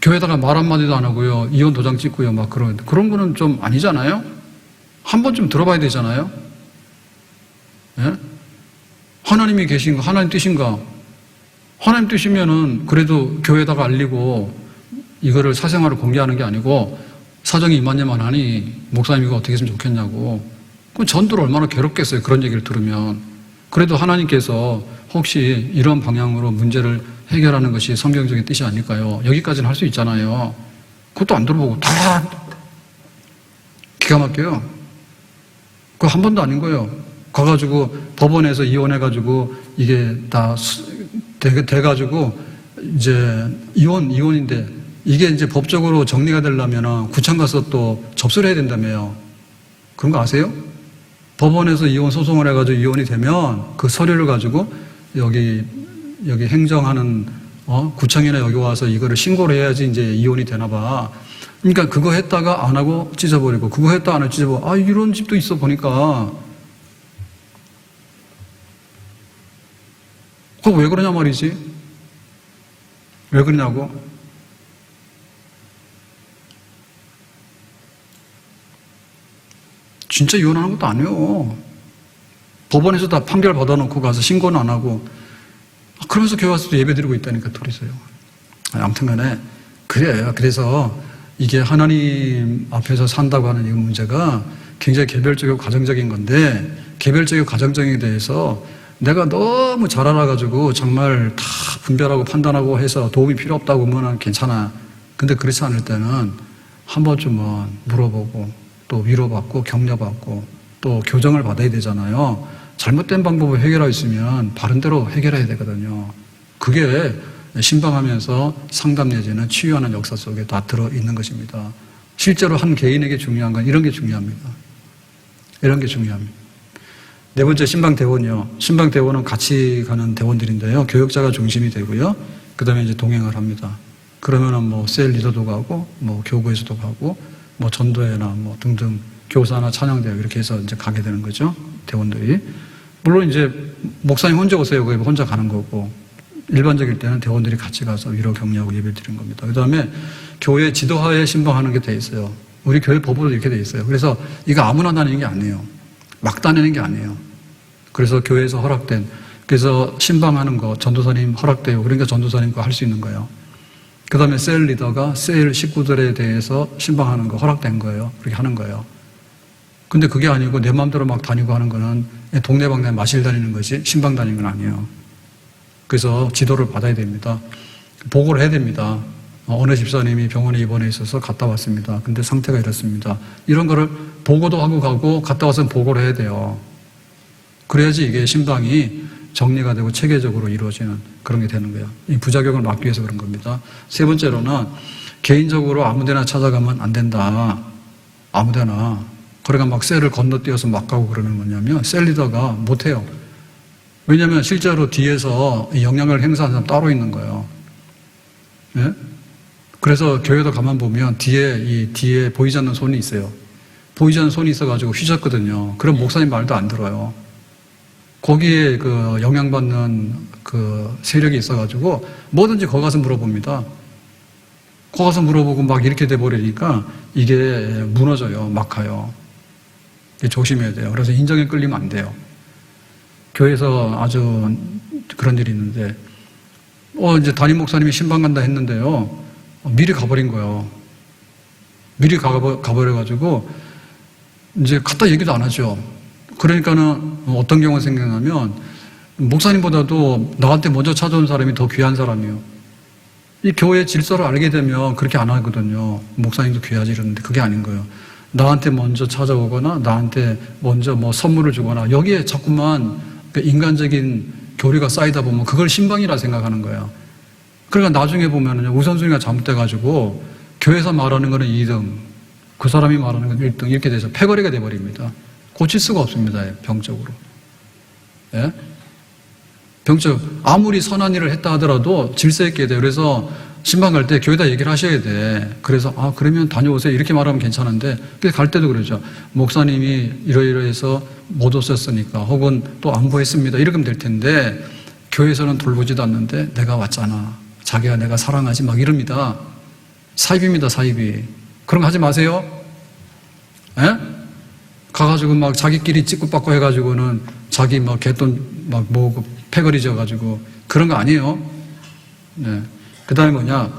교회다가 말 한마디도 안 하고요. 이혼 도장 찍고요. 막 그런 거는 좀 아니잖아요? 한 번쯤 들어봐야 되잖아요? 예? 하나님이 계신가? 하나님 뜻인가? 하나님 뜻이면은 그래도 교회에다가 알리고 이거를 사생활을 공개하는 게 아니고 사정이 이만저만 하니 목사님 이거 어떻게 했으면 좋겠냐고. 그럼 전도를 얼마나 괴롭겠어요. 그런 얘기를 들으면. 그래도 하나님께서 혹시 이런 방향으로 문제를 해결하는 것이 성경적인 뜻이 아닐까요? 여기까지는 할 수 있잖아요. 그것도 안 들어보고 다 기가 막혀요. 그거 한 번도 아닌 거예요. 가가지고 법원에서 이혼해가지고 이게 다 돼가지고 이제 이혼인데 이게 이제 법적으로 정리가 되려면 구청 가서 또 접수를 해야 된다며요. 그런 거 아세요? 법원에서 이혼 소송을 해가지고 이혼이 되면 그 서류를 가지고 여기 행정하는 구청이나 여기 와서 이거를 신고를 해야지 이제 이혼이 되나 봐. 그러니까 그거 했다가 안 하고 찢어버리고 그거 했다 안 하고 찢어버리고 아 이런 집도 있어 보니까. 그거 왜 그러냐 말이지? 왜 그러냐고? 진짜 이혼하는 것도 아니에요. 법원에서 다 판결 받아놓고 가서 신고는 안 하고 그러면서 교회 와서 예배 드리고 있다니까 둘이서요. 아무튼 간에 그래요. 그래서 이게 하나님 앞에서 산다고 하는 이 문제가 굉장히 개별적이고 가정적인 건데 개별적이고 가정적인 대해서 내가 너무 잘 알아가지고 정말 다 분별하고 판단하고 해서 도움이 필요 없다고 하면 괜찮아. 근데 그렇지 않을 때는 한 번쯤은 물어보고 또 위로받고 격려받고 또 교정을 받아야 되잖아요. 잘못된 방법을 해결하고 있으면 바른 대로 해결해야 되거든요. 그게 신방하면서 상담 내지는 치유하는 역사 속에 다 들어있는 것입니다. 실제로 한 개인에게 중요한 건 이런 게 중요합니다. 이런 게 중요합니다. 네 번째 신방대원이요. 신방대원은 같이 가는 대원들인데요. 교역자가 중심이 되고요. 그 다음에 이제 동행을 합니다. 그러면은 뭐 셀 리더도 가고 뭐 교구에서도 가고 뭐 전도회나 뭐 등등 교사나 찬양대회 이렇게 해서 이제 가게 되는 거죠. 대원들이. 물론 이제 목사님 혼자 오세요. 그게 혼자 가는 거고, 일반적일 때는 대원들이 같이 가서 위로 격려하고 예배 드리는 겁니다. 그 다음에 교회 지도하에 신방하는 게 돼 있어요. 우리 교회 법으로 이렇게 돼 있어요. 그래서 이거 아무나 다니는 게 아니에요. 막 다니는 게 아니에요. 그래서 교회에서 허락된, 그래서 신방하는 거 전도사님 허락돼요. 그러니까 전도사님과 할 수 있는 거예요. 그 다음에 셀 리더가 셀 식구들에 대해서 신방하는 거 허락된 거예요. 그렇게 하는 거예요. 근데 그게 아니고 내 마음대로 막 다니고 하는 거는 동네방네 마실 다니는 거지 신방 다니는 건 아니에요. 그래서 지도를 받아야 됩니다. 보고를 해야 됩니다. 어느 집사님이 병원에 입원해 있어서 갔다 왔습니다. 근데 상태가 이렇습니다. 이런 거를 보고도 하고 가고 갔다 와서 보고를 해야 돼요. 그래야지 이게 신방이 정리가 되고 체계적으로 이루어지는 그런 게 되는 거예요. 이 부작용을 막기 위해서 그런 겁니다. 세 번째로는 개인적으로 아무데나 찾아가면 안 된다. 아무데나. 그러니까 막 셀을 건너뛰어서 막 가고 그러는 거냐면 셀 리더가 못해요. 왜냐하면 실제로 뒤에서 영향을 행사하는 사람 따로 있는 거예요. 예? 그래서 교회도 가만 보면 뒤에 보이지 않는 손이 있어요. 보이지 않는 손이 있어가지고 휘젓거든요. 그럼 목사님 말도 안 들어요. 거기에 그 영향받는 그 세력이 있어가지고 뭐든지 거기 가서 물어봅니다. 거기 가서 물어보고 막 이렇게 돼버리니까 이게 무너져요. 막 가요. 조심해야 돼요. 그래서 인정에 끌리면 안 돼요. 교회에서 아주 그런 일이 있는데, 이제 담임 목사님이 신방 간다 했는데요. 미리 가버린 거예요. 미리 가버려가지고, 이제 갔다 얘기도 안 하죠. 그러니까는 어떤 경우가 생겨나면, 목사님보다도 나한테 먼저 찾아온 사람이 더 귀한 사람이에요. 이 교회 질서를 알게 되면 그렇게 안 하거든요. 목사님도 귀하지 이러는데 그게 아닌 거예요. 나한테 먼저 찾아오거나, 나한테 먼저 뭐 선물을 주거나, 여기에 자꾸만 인간적인 교류가 쌓이다 보면 그걸 신방이라 생각하는 거예요. 그러니까 나중에 보면은 우선순위가 잘못돼가지고 교회에서 말하는 거는 2등, 그 사람이 말하는 건 1등 이렇게 돼서 패거리가 돼버립니다. 고칠 수가 없습니다. 병적으로. 예? 병적, 아무리 선한 일을 했다 하더라도 질서 있게 돼요. 그래서 신방 갈 때 교회에다 얘기를 하셔야 돼. 그래서 그러면 다녀오세요. 이렇게 말하면 괜찮은데 갈 때도 그러죠. 목사님이 이러이러해서 못 오셨으니까 혹은 또 안보했습니다. 이렇게 하면 될 텐데 교회에서는 돌보지도 않는데 내가 왔잖아. 자기가 내가 사랑하지 막 이럽니다. 사입입니다. 사입이. 그런 거 하지 마세요. 에? 가가지고 막 자기끼리 찍고받고 해가지고는 자기 막 개돈 막 모으고 패거리 져가지고 그런 거 아니에요. 네. 그 다음에 뭐냐,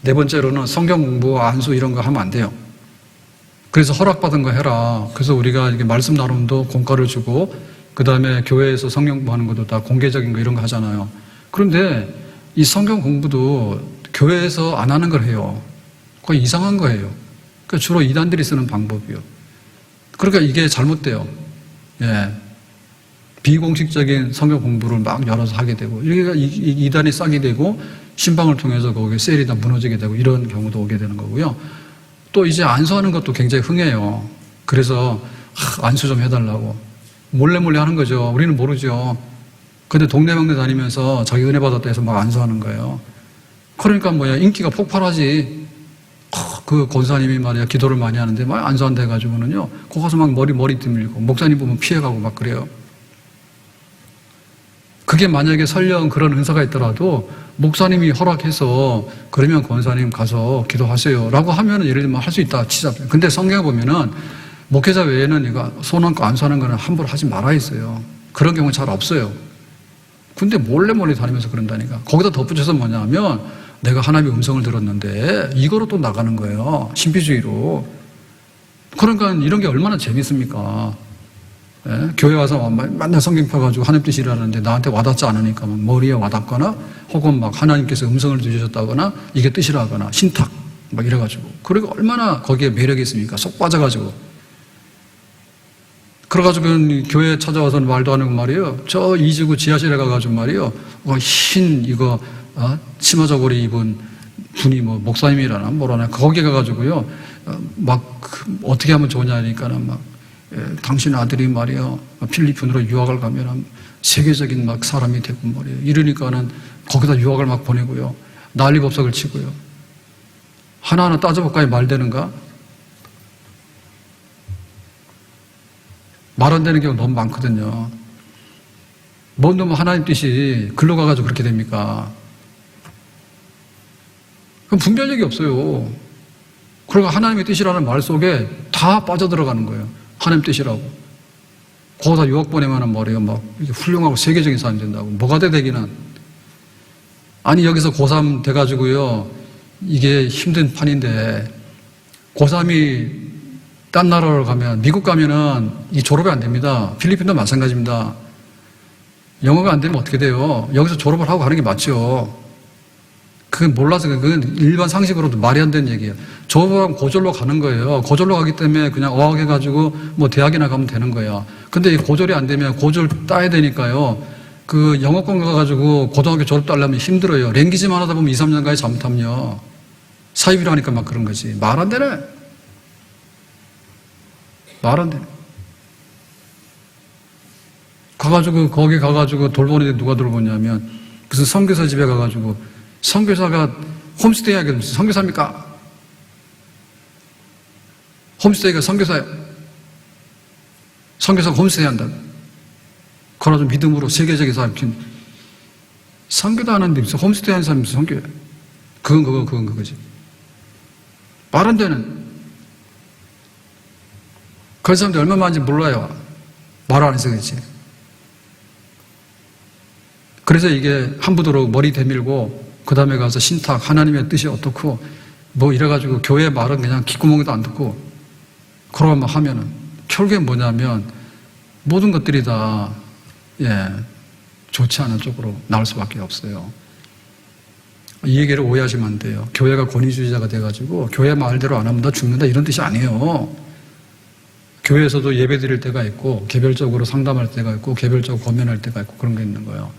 네 번째로는 성경 공부, 안수 이런 거 하면 안 돼요. 그래서 허락받은 거 해라. 그래서 우리가 이게 말씀 나눔도 공과를 주고, 그 다음에 교회에서 성경 공부하는 것도 다 공개적인 거 이런 거 하잖아요. 그런데 이 성경 공부도 교회에서 안 하는 걸 해요. 그거 이상한 거예요. 그러니까 주로 이단들이 쓰는 방법이요. 그러니까 이게 잘못돼요. 예. 비공식적인 성경 공부를 막 열어서 하게 되고, 여기가 이단이 싹이 되고, 신방을 통해서 거기에 셀이 다 무너지게 되고, 이런 경우도 오게 되는 거고요. 또 이제 안수하는 것도 굉장히 흥해요. 그래서, 안수 좀 해달라고. 몰래 하는 거죠. 우리는 모르죠. 근데 동네방네 다니면서 자기 은혜 받았다 해서 막 안수하는 거예요. 그러니까 인기가 폭발하지. 그 권사님이 말이야, 기도를 많이 하는데 막 안수한다 해가지고는요, 거기 가서 막 머리 들밀고, 목사님 보면 피해가고 막 그래요. 그게 만약에 설령 그런 은사가 있더라도 목사님이 허락해서 그러면 권사님 가서 기도하세요 라고 하면은 예를 들면 할 수 있다 치자. 근데 성경에 보면은 목회자 외에는 이거 손 얹고 안수하는 거는 함부로 하지 말아 있어요. 그런 경우는 잘 없어요. 근데 몰래 다니면서 그런다니까. 거기다 덧붙여서 뭐냐면 내가 하나님의 음성을 들었는데 이거로 또 나가는 거예요. 신비주의로. 그러니까 이런 게 얼마나 재밌습니까? 예? 교회 와서 맨날 성경 펴가지고 하나님 뜻이라는데 나한테 와닿지 않으니까 막 머리에 와닿거나 혹은 막 하나님께서 음성을 주셨다거나 이게 뜻이라거나 신탁 막 이래가지고 그리고 얼마나 거기에 매력이 있습니까? 쏙 빠져가지고 그래가지고 교회 찾아와서는 말도 안 하고 말이에요. 저 2지구 지하실에 가가지고 말이에요. 흰 이거 치마 저고리 입은 분이 목사님이라나 뭐라나 거기 가가지고요. 막 어떻게 하면 좋냐니까는 막 당신 아들이 말이요 필리핀으로 유학을 가면 세계적인 막 사람이 되고 말이에요. 이러니까는 거기다 유학을 막 보내고요. 난리법석을 치고요. 하나하나 따져볼까요? 말 되는가? 말 안 되는 경우 너무 많거든요. 뭔 놈은 하나님 뜻이 글로 가가지고 그렇게 됩니까? 그럼 분별력이 없어요. 그러니까 하나님의 뜻이라는 말 속에 다 빠져들어가는 거예요. 하나님 뜻이라고. 거기다 유학 보내면은 뭐래요. 막 훌륭하고 세계적인 사람이 된다고. 뭐가 돼 되기는. 아니 여기서 고3 돼가지고요. 이게 힘든 판인데 고3이 딴 나라로 가면 미국 가면은 이 졸업이 안 됩니다. 필리핀도 마찬가지입니다. 영어가 안 되면 어떻게 돼요? 여기서 졸업을 하고 가는 게 맞죠. 그건 몰라서 그건 일반 상식으로도 말이 안 되는 얘기예요. 졸업하면 고졸로 가는 거예요. 고졸로 가기 때문에 그냥 어학해가지고 뭐 대학이나 가면 되는 거예요. 근데 이 고졸이 안 되면 고졸 따야 되니까요. 그 영어권 가가지고 고등학교 졸업 따려면 힘들어요. 랭귀지만 하다 보면 2, 3년 가야 잘못하면요. 사입이라 하니까 막 그런 거지. 말 안 되네. 말 안 되네. 가가지고 거기 가가지고 돌보는데 누가 돌보냐면 무슨 선교사 집에 가가지고 선교사가 홈스테이 하게 무슨 선교사입니까? 홈스테이가 선교사예요. 선교사가 홈스테이 한다. 그러나 좀 믿음으로 세계적인 사람 선교도 안 하는데 무슨 홈스테이 하는 사람이 무슨 선교예요? 그건 그거지. 말 안 되는. 그런 사람들이 얼마나 많은지 몰라요. 말 안 해서 그렇지. 그래서 이게 함부로 머리 대밀고 그 다음에 가서 신탁, 하나님의 뜻이 어떻고 뭐 이래가지고 교회 말은 그냥 귓구멍에도 안 듣고 그러고만 하면은 결국엔 뭐냐면 모든 것들이 다 좋지 않은 쪽으로 나올 수밖에 없어요. 이 얘기를 오해하시면 안 돼요. 교회가 권위주의자가 돼가지고 교회 말대로 안 하면 다 죽는다 이런 뜻이 아니에요. 교회에서도 예배 드릴 때가 있고 개별적으로 상담할 때가 있고 개별적으로 권면할 때가 있고 그런 게 있는 거예요.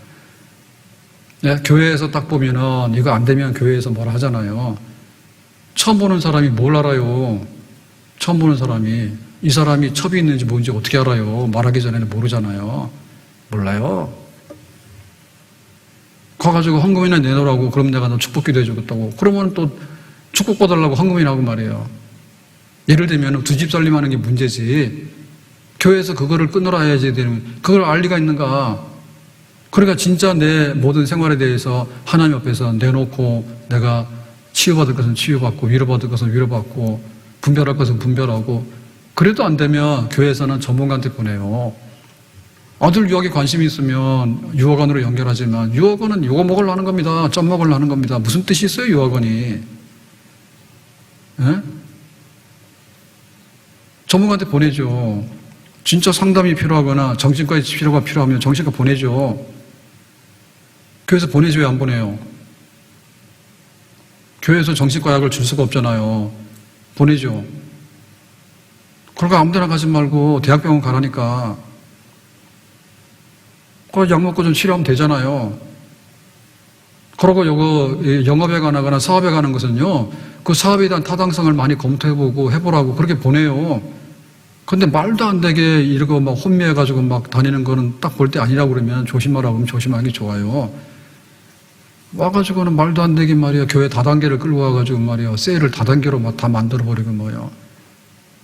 교회에서 딱 보면은 이거 안 되면 교회에서 뭐라 하잖아요. 처음 보는 사람이 뭘 알아요? 처음 보는 사람이 이 사람이 첩이 있는지 뭔지 어떻게 알아요? 말하기 전에는 모르잖아요. 몰라요. 가가지고 헌금이나 내놓으라고 그럼 내가 너 축복기도 해주겠다고 그러면 또 축복받으려고 헌금이나 하고 말이에요. 예를 들면 두 집 살림하는 게 문제지 교회에서 그거를 끊으라 해야지 되는 그걸 알 리가 있는가? 그러니까 진짜 내 모든 생활에 대해서 하나님 앞에서 내놓고 내가 치유받을 것은 치유받고 위로받을 것은 위로받고 분별할 것은 분별하고 그래도 안 되면 교회에서는 전문가한테 보내요. 아들 유학에 관심이 있으면 유학원으로 연결하지만 유학원은 요거 먹으려 하는 겁니다. 점 먹으려 하는 겁니다. 무슨 뜻이 있어요 유학원이? 예? 전문가한테 보내죠. 진짜 상담이 필요하거나 정신과 치료가 필요하면 정신과 보내죠. 교회에서 보내줘야 안 보내요. 교회에서 정신과 약을 줄 수가 없잖아요. 보내죠. 그러니까 아무데나 가지 말고 대학병원 가라니까. 그 약 먹고 좀 치료하면 되잖아요. 그러고 요거 영업에 관하거나 사업에 관한 것은요. 그 사업에 대한 타당성을 많이 검토해보고 해보라고 그렇게 보내요. 근데 말도 안 되게 이러고 막 혼미해가지고 막 다니는 거는 딱 볼 때 아니라고 그러면 조심하라고 하면 조심하는 게 좋아요. 와가지고는 말도 안 되게 말이야. 교회 다단계를 끌고 와가지고 말이야. 세일을 다단계로 막 다 만들어버리고 뭐야.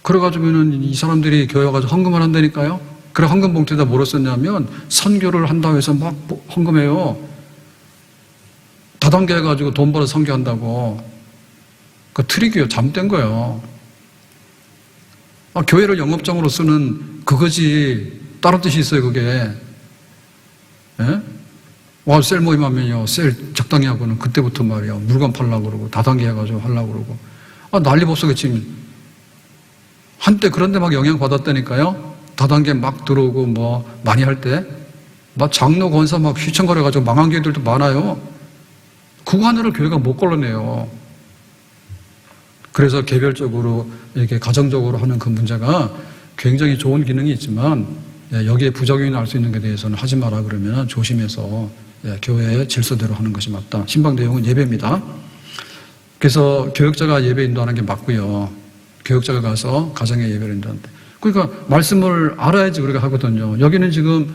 그래가지고는 이 사람들이 교회 와가지고 헌금을 한다니까요. 그래 헌금 봉투에다 뭐로 썼냐면 선교를 한다고 해서 막 헌금해요. 다단계 해가지고 돈 벌어 선교한다고. 그 트릭이요. 잘못된 거예요. 교회를 영업장으로 쓰는 그거지 다른 뜻이 있어요 그게. 예? 와, 셀 모임하면요 셀 적당히 하고는 그때부터 말이야 물건 팔려고 그러고 다단계 해가지고 하려고 그러고 난리 법석이지. 한때 그런데 막 영향 받았다니까요. 다단계 막 들어오고 뭐 많이 할 때 막 장로 권사 막 휘청거려가지고 망한 교회들도 많아요. 그거 하나를 교회가 못 걸러내요. 그래서 개별적으로 이렇게 가정적으로 하는 그 문제가 굉장히 좋은 기능이 있지만 여기에 부작용이 날 수 있는 것에 대해서는 하지 마라 그러면 조심해서 교회의 질서대로 하는 것이 맞다. 신방 내용은 예배입니다. 그래서 교역자가 예배 인도하는 게 맞고요. 교역자가 가서 가정의 예배를 인도하는데 그러니까 말씀을 알아야지 우리가 하거든요. 여기는 지금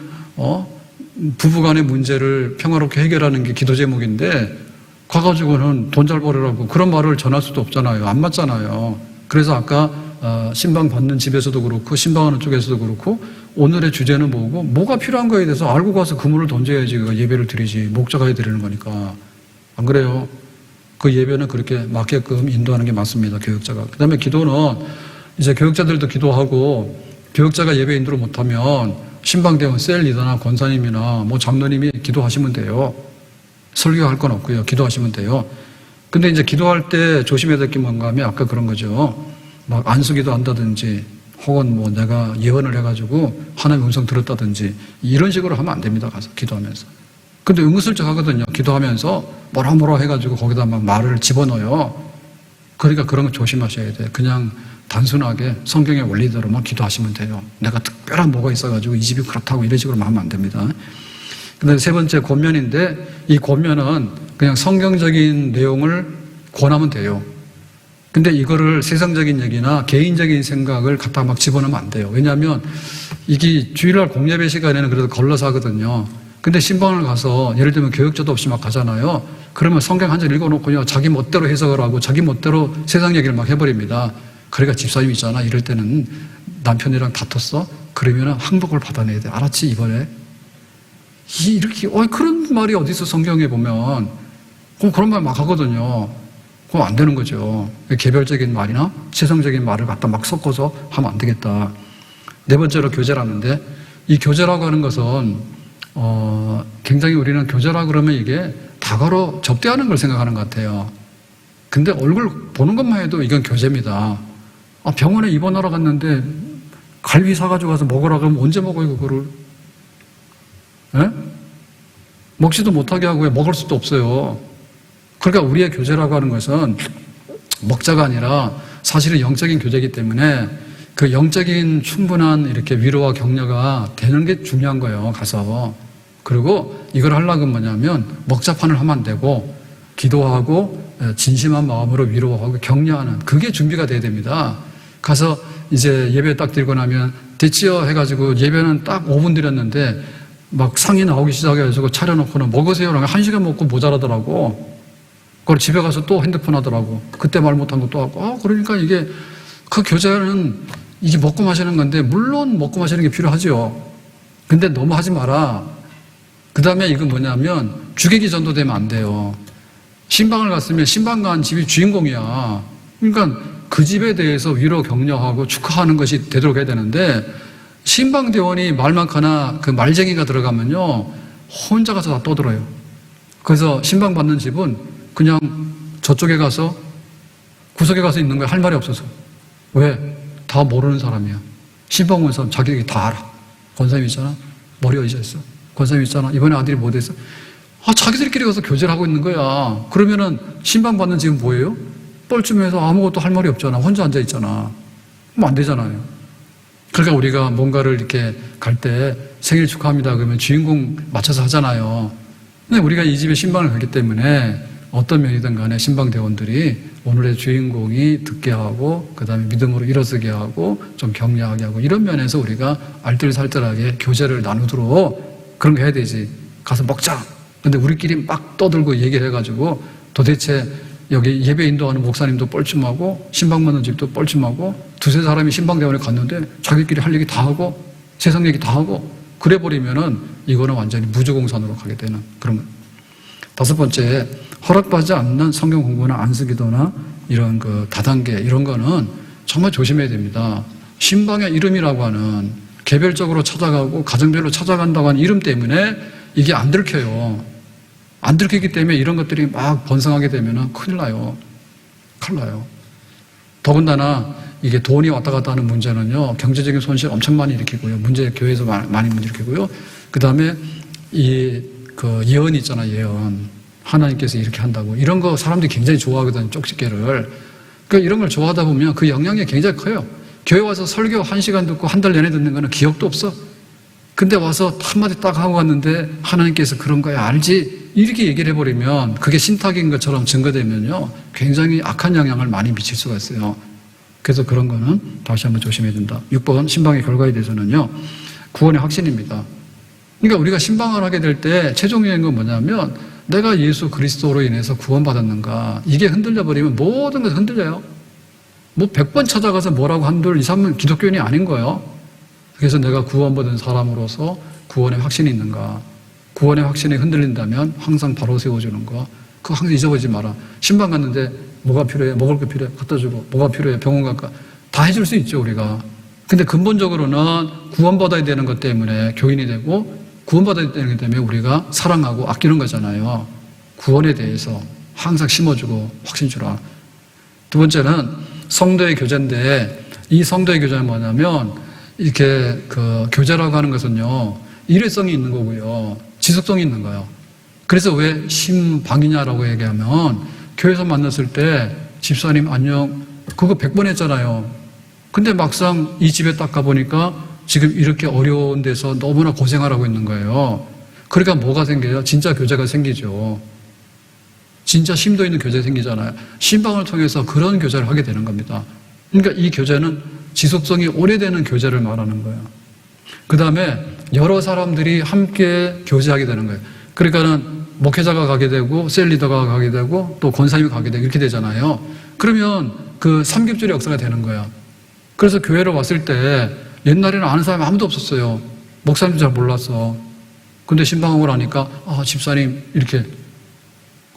부부간의 문제를 평화롭게 해결하는 게 기도 제목인데 가가지고는 돈 잘 벌으라고 그런 말을 전할 수도 없잖아요. 안 맞잖아요. 그래서 아까 신방 받는 집에서도 그렇고 신방하는 쪽에서도 그렇고 오늘의 주제는 뭐고 뭐가 필요한 거에 대해서 알고 가서 그물을 던져야지 예배를 드리지. 목자가 해드리는 거니까. 안 그래요? 그 예배는 그렇게 맞게끔 인도하는 게 맞습니다. 교역자가. 그 다음에 기도는 이제 교역자들도 기도하고 교역자가 예배 인도를 못하면 신방대원 셀 리더나 권사님이나 뭐 장로님이 기도하시면 돼요. 설교할 건 없고요. 기도하시면 돼요. 근데 이제 기도할 때 조심해야 될 게 뭔가 하면 아까 그런 거죠. 막 안수기도 한다든지 혹은 뭐 내가 예언을 해가지고 하나님의 음성 들었다든지 이런 식으로 하면 안 됩니다. 가서 기도하면서. 근데 은근슬쩍 하거든요. 기도하면서 뭐라 해가지고 거기다 막 말을 집어넣어요. 그러니까 그런 거 조심하셔야 돼요. 그냥 단순하게 성경의 원리대로만 기도하시면 돼요. 내가 특별한 뭐가 있어가지고 이 집이 그렇다고 이런 식으로 하면 안 됩니다. 근데 세 번째 권면인데 이 권면은 그냥 성경적인 내용을 권하면 돼요. 근데 이거를 세상적인 얘기나 개인적인 생각을 갖다 막 집어넣으면 안 돼요. 왜냐하면 이게 주일날 공예배 시간에는 그래도 걸러서 하거든요. 근데 신방을 가서 예를 들면 교역자도 없이 막 가잖아요. 그러면 성경 한 절 읽어놓고요. 자기 멋대로 해석을 하고 자기 멋대로 세상 얘기를 막 해버립니다. 그러니까 집사님 있잖아. 이럴 때는 남편이랑 다퉜어? 그러면 항복을 받아내야 돼. 알았지 이번에? 이렇게 그런 말이 어디 있어 성경에 보면. 그런 말 막 하거든요. 그럼 안 되는 거죠. 개별적인 말이나 세상적인 말을 갖다 막 섞어서 하면 안 되겠다. 네 번째로 교제라는데 이 교제라고 하는 것은 굉장히 우리는 교제라 그러면 이게 다가로 접대하는 걸 생각하는 것 같아요. 근데 얼굴 보는 것만 해도 이건 교제입니다. 병원에 입원하러 갔는데 갈비 사가지고 가서 먹으라 그러면 언제 먹어요 그거를? 예? 먹지도 못하게 하고 먹을 수도 없어요. 그러니까 우리의 교제라고 하는 것은 먹자가 아니라 사실은 영적인 교제이기 때문에 그 영적인 충분한 이렇게 위로와 격려가 되는 게 중요한 거예요. 가서. 그리고 이걸 하려면 뭐냐면 먹자판을 하면 안 되고 기도하고 진심한 마음으로 위로하고 격려하는 그게 준비가 돼야 됩니다. 가서 이제 예배 딱 드리고 나면 됐지요 해가지고 예배는 딱 5분 드렸는데 막 상이 나오기 시작해가지고 차려놓고는 먹으세요. 1시간 먹고 모자라더라고. 그걸 집에 가서 또 핸드폰 하더라고. 그때 말 못한 것도 하고. 그러니까 이게 그 교제는 이게 먹고 마시는 건데 물론 먹고 마시는 게 필요하죠. 근데 너무 하지 마라. 그 다음에 이건 뭐냐면 주객이 전도되면 안 돼요. 신방을 갔으면 신방 간 집이 주인공이야. 그러니까 그 집에 대해서 위로 격려하고 축하하는 것이 되도록 해야 되는데 신방대원이 말 많거나 그 말쟁이가 들어가면요 혼자 가서 다 떠들어요. 그래서 신방 받는 집은 그냥 저쪽에 가서 구석에 가서 있는 거야. 할 말이 없어서. 왜? 다 모르는 사람이야. 신방 온 사람 자기들이 다 알아. 권사님 있잖아. 머리 어디서 있어? 권사님 있잖아. 이번에 아들이 뭐 됐어? 자기들끼리 가서 교제를 하고 있는 거야. 그러면은 신방 받는 집은 뭐예요? 뻘쭘해서 아무것도 할 말이 없잖아. 혼자 앉아 있잖아. 그럼 안 되잖아요. 그러니까 우리가 뭔가를 이렇게 갈 때 생일 축하합니다 그러면 주인공 맞춰서 하잖아요. 근데 우리가 이 집에 신방을 가기 때문에 어떤 면이든 간에 신방대원들이 오늘의 주인공이 듣게 하고 그 다음에 믿음으로 일어서게 하고 좀 격려하게 하고 이런 면에서 우리가 알뜰살뜰하게 교제를 나누도록 그런 거 해야 되지. 가서 먹자. 근데 우리끼리 막 떠들고 얘기를 해가지고 도대체 여기 예배 인도하는 목사님도 뻘쭘하고 신방 받는 집도 뻘쭘하고 두세 사람이 신방대원에 갔는데 자기끼리 할 얘기 다 하고 세상 얘기 다 하고 그래 버리면은 이거는 완전히 무주공산으로 가게 되는 그런. 다섯 번째, 허락받지 않는 성경 공부나 안수기도나 이런 그 다단계 이런 거는 정말 조심해야 됩니다. 신방의 이름이라고 하는 개별적으로 찾아가고 가정별로 찾아간다고 하는 이름 때문에 이게 안 들켜요. 안 들키기 때문에 이런 것들이 막 번성하게 되면 큰일 나요. 큰일 나요. 더군다나 이게 돈이 왔다 갔다 하는 문제는요, 경제적인 손실 엄청 많이 일으키고요. 교회에서 많이 문제 일으키고요. 그 다음에 그 예언이 있잖아요, 예언. 하나님께서 이렇게 한다고. 이런 거 사람들이 굉장히 좋아하거든요, 쪽집게를. 그러니까 이런 걸 좋아하다 보면 그 영향이 굉장히 커요. 교회 와서 설교 1시간 듣고 한 달 내내 듣는 거는 기억도 없어. 근데 와서 한마디 딱 하고 갔는데 하나님께서 그런 거야, 알지? 이렇게 얘기를 해버리면 그게 신탁인 것처럼 증거되면요, 굉장히 악한 영향을 많이 미칠 수가 있어요. 그래서 그런 거는 다시 한번 조심해야 된다. 6번, 신방의 결과에 대해서는요, 구원의 확신입니다. 그러니까 우리가 신방을 하게 될 때 최종적인 건 뭐냐면 내가 예수 그리스도로 인해서 구원받았는가, 이게 흔들려 버리면 모든 것이 흔들려요. 뭐 100번 찾아가서 뭐라고 한들 이 사람은 기독교인이 아닌 거예요. 그래서 내가 구원받은 사람으로서 구원의 확신이 있는가? 구원의 확신이 흔들린다면 항상 바로 세워주는 거. 그거 항상 잊어버리지 마라. 신방 갔는데 뭐가 필요해? 먹을 거 필요해? 갖다 주고. 뭐가 필요해? 병원 갈까? 다 해줄 수 있죠, 우리가. 근데 근본적으로는 구원받아야 되는 것 때문에 교인이 되고 구원받아야 되는 것 때문에 우리가 사랑하고 아끼는 거잖아요. 구원에 대해서 항상 심어주고 확신 주라. 두 번째는 성도의 교제인데 이 성도의 교제는 뭐냐면 이렇게 그 교제라고 하는 것은요, 일회성이 있는 거고요. 지속성이 있는 거예요. 그래서 왜 신방이냐라고 얘기하면 교회에서 만났을 때 집사님 안녕 그거 100번 했잖아요. 근데 막상 이 집에 딱 가보니까 지금 이렇게 어려운 데서 너무나 고생하라고 있는 거예요. 그러니까 뭐가 생겨요? 진짜 교제가 생기죠. 진짜 심도 있는 교제가 생기잖아요. 신방을 통해서 그런 교제를 하게 되는 겁니다. 그러니까 이 교제는 지속성이 오래되는 교제를 말하는 거예요. 그 다음에 여러 사람들이 함께 교제하게 되는 거예요. 그러니까는 목회자가 가게 되고 셀리더가 가게 되고 또 권사님이 가게 되고 이렇게 되잖아요. 그러면 그 삼겹줄의 역사가 되는 거예요. 그래서 교회로 왔을 때 옛날에는 아는 사람이 아무도 없었어요. 목사님도 잘 몰랐어. 근데 신방을 하니까 집사님 이렇게.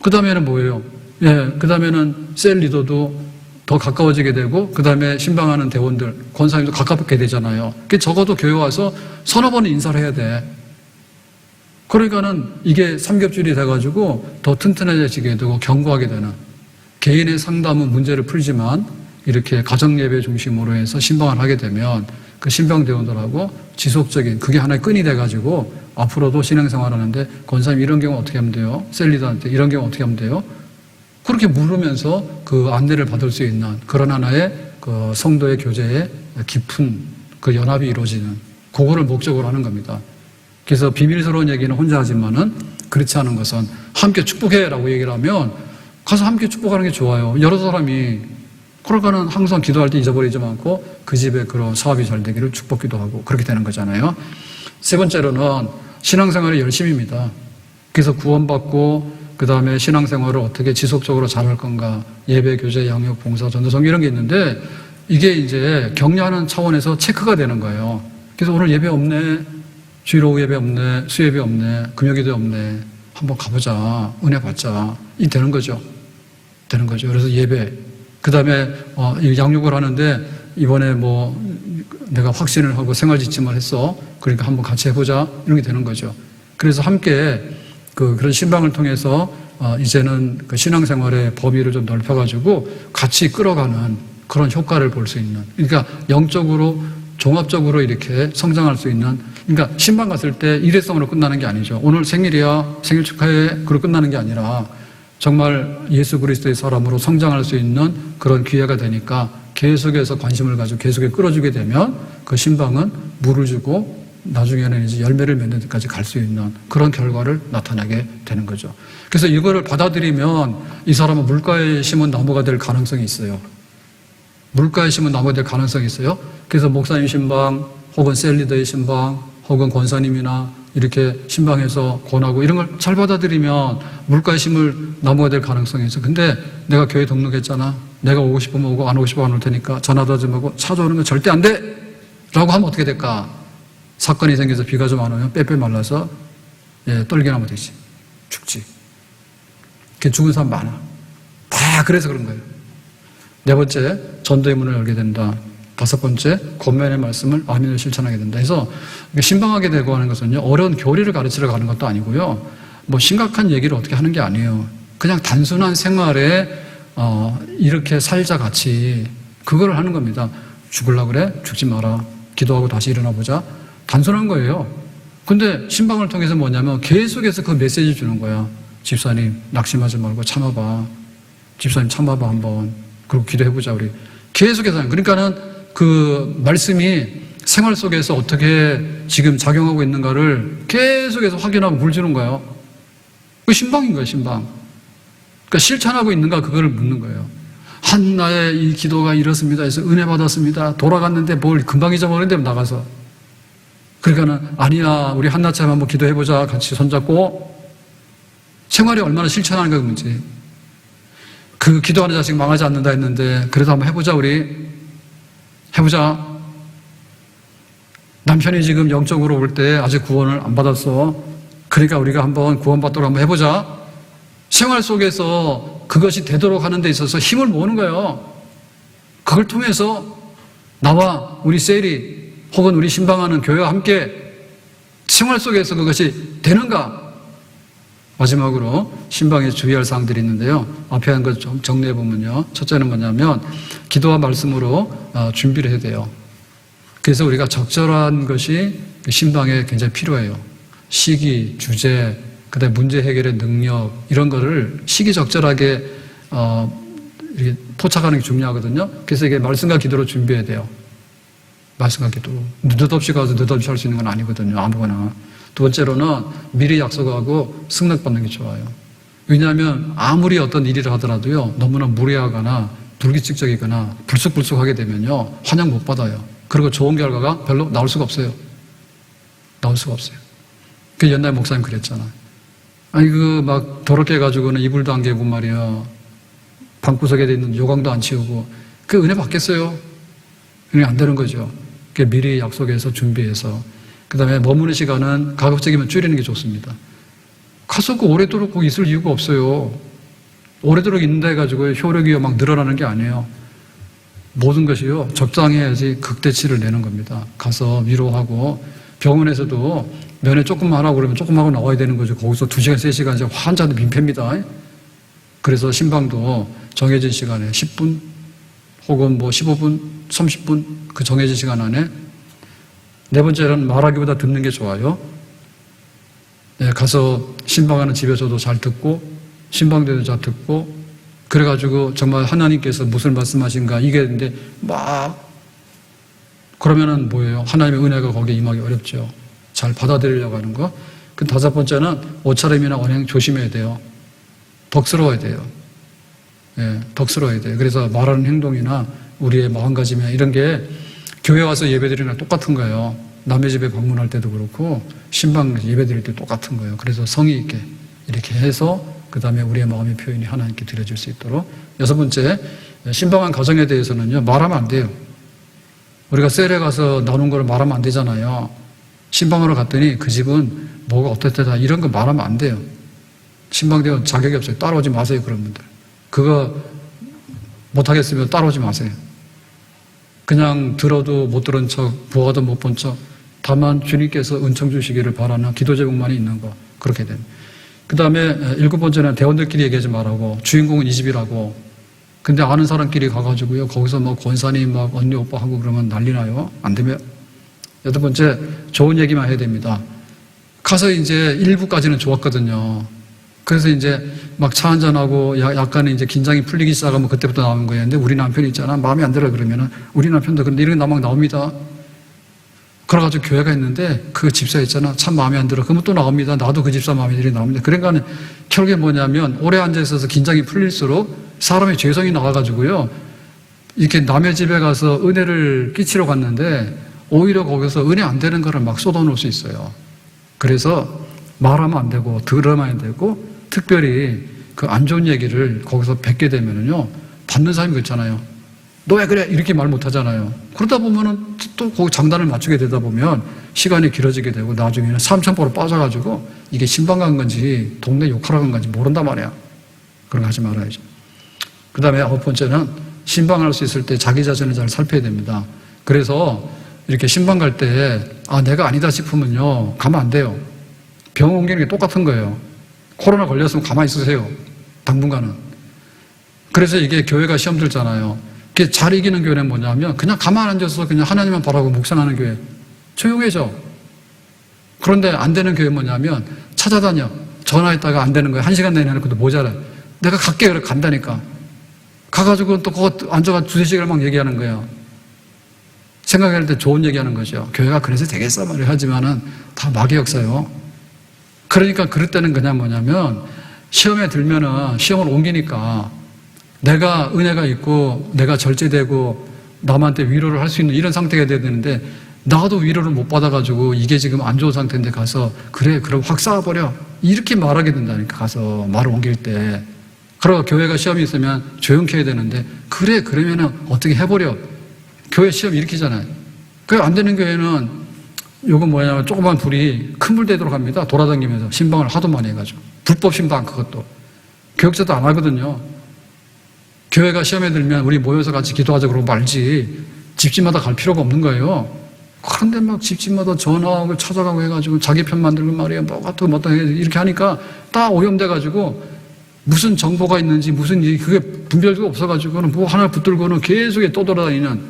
그 다음에는 뭐예요? 그 다음에는 셀리더도 더 가까워지게 되고 그 다음에 신방하는 대원들, 권사님도 가깝게 되잖아요. 적어도 교회 와서 서너 번은 인사를 해야 돼. 그러니까는 이게 삼겹줄이 돼가지고 더 튼튼해지게 되고 견고하게 되는, 개인의 상담은 문제를 풀지만 이렇게 가정예배 중심으로 해서 신방을 하게 되면 그 신방 대원들하고 지속적인 그게 하나의 끈이 돼가지고 앞으로도 신앙생활 하는데 권사님 이런 경우 어떻게 하면 돼요? 셀리더한테 이런 경우 어떻게 하면 돼요? 그렇게 물으면서 그 안내를 받을 수 있는 그런 하나의 그 성도의 교제의 깊은 그 연합이 이루어지는 그거를 목적으로 하는 겁니다. 그래서 비밀스러운 얘기는 혼자 하지만은 그렇지 않은 것은 함께 축복해라고 얘기를 하면 가서 함께 축복하는 게 좋아요. 여러 사람이. 그러니까는 항상 기도할 때 잊어버리지 않고 그 집에 그런 사업이 잘 되기를 축복기도 하고 그렇게 되는 거잖아요. 세 번째로는 신앙생활의 열심입니다. 그래서 구원받고 그 다음에 신앙생활을 어떻게 지속적으로 잘할 건가, 예배, 교제, 양육, 봉사, 전도성 이런 게 있는데 이게 이제 격려하는 차원에서 체크가 되는 거예요. 그래서 오늘 예배 없네, 주일 오후 예배 없네, 수예배 없네, 금요기도 없네, 한번 가보자, 은혜 받자, 이 되는 거죠. 되는 거죠. 그래서 예배, 그 다음에 양육을 하는데 이번에 뭐 내가 확신을 하고 생활지침을 했어, 그러니까 한번 같이 해보자, 이런 게 되는 거죠. 그래서 함께 그런 신방을 통해서 이제는 그 신앙생활의 범위를 좀 넓혀가지고 같이 끌어가는 그런 효과를 볼 수 있는, 그러니까 영적으로 종합적으로 이렇게 성장할 수 있는, 그러니까 신방 갔을 때 일회성으로 끝나는 게 아니죠. 오늘 생일이야, 생일 축하해, 그러고 끝나는 게 아니라 정말 예수 그리스도의 사람으로 성장할 수 있는 그런 기회가 되니까 계속해서 관심을 가지고 계속해 끌어주게 되면 그 신방은 물을 주고 나중에는 이제 열매를 맺는 데까지 갈 수 있는 그런 결과를 나타내게 되는 거죠. 그래서 이거를 받아들이면 이 사람은 물가에 심은 나무가 될 가능성이 있어요. 물가에 심은 나무가 될 가능성이 있어요. 그래서 목사님 신방 혹은 셀리더의 신방 혹은 권사님이나 이렇게 신방에서 권하고 이런 걸 잘 받아들이면 물가에 심을 나무가 될 가능성이 있어요. 근데 내가 교회 등록했잖아, 내가 오고 싶으면 오고 안 오고 싶으면 안 올 테니까 전화도 하지 말고 찾아오는 건 절대 안 돼! 라고 하면 어떻게 될까? 사건이 생겨서 비가 좀 안 오면 빼빼 말라서 떨기나무 되지, 죽지. 죽은 사람 많아. 다 그래서 그런 거예요. 네 번째, 전도의 문을 열게 된다. 다섯 번째, 권면의 말씀을 아멘을 실천하게 된다. 해서 신방하게 되고 하는 것은요, 어려운 교리를 가르치러 가는 것도 아니고요, 뭐 심각한 얘기를 어떻게 하는 게 아니에요. 그냥 단순한 생활에 이렇게 살자 같이 그걸 하는 겁니다. 죽으려고 그래? 죽지 마라. 기도하고 다시 일어나 보자. 단순한 거예요. 근데 신방을 통해서 뭐냐면 계속해서 그 메시지 주는 거야. 집사님 낙심하지 말고 참아봐. 집사님 참아봐 한번. 그리고 기도해보자 우리. 계속해서. 그러니까는 그 말씀이 생활 속에서 어떻게 지금 작용하고 있는가를 계속해서 확인하고 물 주는 거예요. 그 신방인 거예요, 신방. 그러니까 실천하고 있는가 그거를 묻는 거예요. 한나의 이 기도가 이렇습니다 해서 은혜 받았습니다. 돌아갔는데 뭘 금방 잊어버리는데 나가서. 그러니까는 아니야, 우리 한나처럼 한번 기도해보자. 같이 손잡고. 생활이 얼마나 실천하는가 그 문제. 그 기도하는 자식 망하지 않는다 했는데 그래도 한번 해보자 우리. 해보자. 남편이 지금 영적으로 올 때 아직 구원을 안 받았어. 그러니까 우리가 한번 구원받도록 한번 해보자. 생활 속에서 그것이 되도록 하는 데 있어서 힘을 모으는 거예요. 그걸 통해서 나와 우리 셀이 혹은 우리 신방하는 교회와 함께 생활 속에서 그것이 되는가? 마지막으로 신방에 주의할 사항들이 있는데요. 앞에 한 것 좀 정리해 보면요. 첫째는 뭐냐면 기도와 말씀으로 준비를 해야 돼요. 그래서 우리가 적절한 것이 신방에 굉장히 필요해요. 시기, 주제, 그다음에 문제 해결의 능력 이런 거를 시기적절하게 이렇게 포착하는 게 중요하거든요. 그래서 이게 말씀과 기도로 준비해야 돼요. 말씀과 기도. 느닷없이 가서 느닷없이 할 수 있는 건 아니거든요. 아무거나. 두 번째로는 미리 약속하고 승낙받는 게 좋아요. 왜냐하면 아무리 어떤 일을 하더라도요. 너무나 무례하거나 불규칙적이거나 불쑥불쑥하게 되면요. 환영 못 받아요. 그리고 좋은 결과가 별로 나올 수가 없어요. 나올 수가 없어요. 그 옛날 목사님 그랬잖아. 아니 막 더럽게 해가지고는 이불도 안 개고 말이야. 방구석에 있는 요강도 안 치우고 그 은혜 받겠어요? 은혜 안 되는 거죠. 그 미리 약속해서 준비해서 그 다음에 머무는 시간은 가급적이면 줄이는 게 좋습니다. 가서 그 오래도록 거기 있을 이유가 없어요. 오래도록 있는다 해가지고 효력이 막 늘어나는 게 아니에요. 모든 것이요 적당해야지 극대치를 내는 겁니다. 가서 위로하고 병원에서도 면회 조금만 하라고 그러면 조금 하고 나와야 되는 거죠. 거기서 2시간, 3시간 이제 환자도 민폐입니다. 그래서 신방도 정해진 시간에 10분 혹은 뭐 15분, 30분 그 정해진 시간 안에 네 번째는 말하기보다 듣는 게 좋아요. 네, 가서 신방하는 집에서도 잘 듣고 신방대도 잘 듣고 그래가지고 정말 하나님께서 무슨 말씀하신가 이게 근데 막 그러면은 뭐예요? 하나님의 은혜가 거기에 임하기 어렵죠. 잘 받아들이려고 하는 거. 그 다섯 번째는 옷차림이나 언행 조심해야 돼요. 덕스러워야 돼요. 예, 덕스러워야 돼요. 그래서 말하는 행동이나 우리의 마음가짐이나 이런 게 교회 와서 예배드리는 거 똑같은 거예요. 남의 집에 방문할 때도 그렇고 신방 예배드릴 때 똑같은 거예요. 그래서 성의 있게 이렇게 해서 그 다음에 우리의 마음의 표현이 하나님께 드려질 수 있도록. 여섯 번째, 신방한 가정에 대해서는요 말하면 안 돼요. 우리가 셀에 가서 나눈 걸 말하면 안 되잖아요. 신방으로 갔더니 그 집은 뭐가 어떻다 이런 거 말하면 안 돼요. 신방대원 자격이 없어요. 따라오지 마세요. 그런 분들. 그거 못하겠으면 따라오지 마세요. 그냥 들어도 못 들은 척, 보아도 못 본 척, 다만 주님께서 은총 주시기를 바라는 기도 제목만이 있는 거. 그렇게 됩니다. 그 다음에 일곱 번째는 대원들끼리 얘기하지 말라고. 주인공은 이 집이라고. 근데 아는 사람끼리 가가지고요. 거기서 뭐 권사님 막 언니 오빠 하고 그러면 난리 나요. 안 되면. 여덟 번째, 좋은 얘기만 해야 됩니다. 가서 이제 1부까지는 좋았거든요. 그래서 이제 막 차 한잔하고 약간 이제 긴장이 풀리기 시작하면 그때부터 나오는 거예요. 근데 우리 남편이 있잖아. 마음에 안 들어 그러면은 우리 남편도 그런데 이런 게 막 나옵니다. 그래가지고 교회가 있는데 그 집사 있잖아. 참 마음에 안 들어. 그러면 또 나옵니다. 나도 그 집사 마음에 들이 나옵니다. 그러니까 결국에 뭐냐면 오래 앉아있어서 긴장이 풀릴수록 사람의 죄성이 나와가지고요. 이렇게 남의 집에 가서 은혜를 끼치러 갔는데 오히려 거기서 은혜 안 되는 거를 막 쏟아놓을 수 있어요. 그래서 말하면 안 되고 들으면 안 되고 특별히 그 안 좋은 얘기를 거기서 뱉게 되면은요 받는 사람이 그렇잖아요. 너 왜 그래? 이렇게 말 못 하잖아요. 그러다 보면은 또 거기 장단을 맞추게 되다 보면 시간이 길어지게 되고 나중에는 삼천포로 빠져가지고 이게 신방 간 건지 동네 욕하러 간 건지 모른단 말이야. 그런 거 하지 말아야죠. 그 다음에 아홉 번째는 신방할 수 있을 때 자기 자신을 잘 살펴야 됩니다. 그래서 이렇게 신방 갈 때 내가 아니다 싶으면요 가면 안 돼요. 병원 옮기는 게 똑같은 거예요. 코로나 걸렸으면 가만히 있으세요. 당분간은. 그래서 이게 교회가 시험 들잖아요. 이게 잘 이기는 교회는 뭐냐면 그냥 가만 앉아서 그냥 하나님만 바라고 묵상하는 교회. 조용해져. 그런데 안 되는 교회 뭐냐면 찾아다녀. 전화했다가 안 되는 거예요. 1시간 내내 해놓고도 모자라요. 내가 갈게. 그래 간다니까. 가가지고 또 그거 앉아가 2-3시간 막 얘기하는 거예요. 생각할 때 좋은 얘기하는 거죠. 교회가 그래서 되겠어 말이야 하지만은 다 마귀 역사요. 그러니까 그럴 때는 그냥 뭐냐면 시험에 들면은 시험을 옮기니까 내가 은혜가 있고 내가 절제되고 남한테 위로를 할 수 있는 이런 상태가 돼야 되는데 나도 위로를 못 받아가지고 이게 지금 안 좋은 상태인데 가서 그래 그럼 확 쌓아버려 이렇게 말하게 된다니까. 가서 말을 옮길 때. 그러고 교회가 시험이 있으면 조용히 해야 되는데 그래 그러면은 어떻게 해버려. 교회 시험 일으키잖아요. 그 안 되는 교회는 요건 뭐냐면 조그만 불이 큰 불 되도록 합니다. 돌아다니면서 신방을 하도 많이 해가지고. 불법 신방 그것도. 교육자도 안 하거든요. 교회가 시험에 들면 우리 모여서 같이 기도하자 그러고 말지 집집마다 갈 필요가 없는 거예요. 그런데 막 집집마다 전화하고 찾아가고 해가지고 자기 편 만들고 말이야 뭐 같은 뭐 이렇게 하니까 딱 오염돼가지고 무슨 정보가 있는지 무슨 그게 분별도 없어가지고는 뭐 하나 붙들고는 계속 떠돌아다니는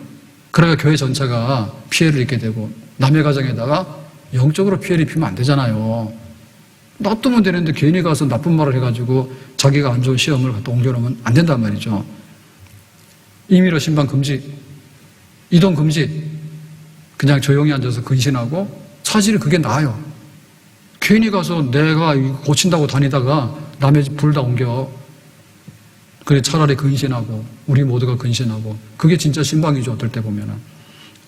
그러니까 교회 전체가 피해를 입게 되고 남의 가정에다가 영적으로 피해를 입히면 안 되잖아요. 놔두면 되는데 괜히 가서 나쁜 말을 해가지고 자기가 안 좋은 시험을 갖다 옮겨놓으면 안 된단 말이죠. 임의로 신방 금지, 이동 금지, 그냥 조용히 앉아서 근신하고 사실 그게 나아요. 괜히 가서 내가 고친다고 다니다가 남의 집 불 다 옮겨. 그래 차라리 근신하고 우리 모두가 근신하고 그게 진짜 신방이죠. 어떨 때 보면은.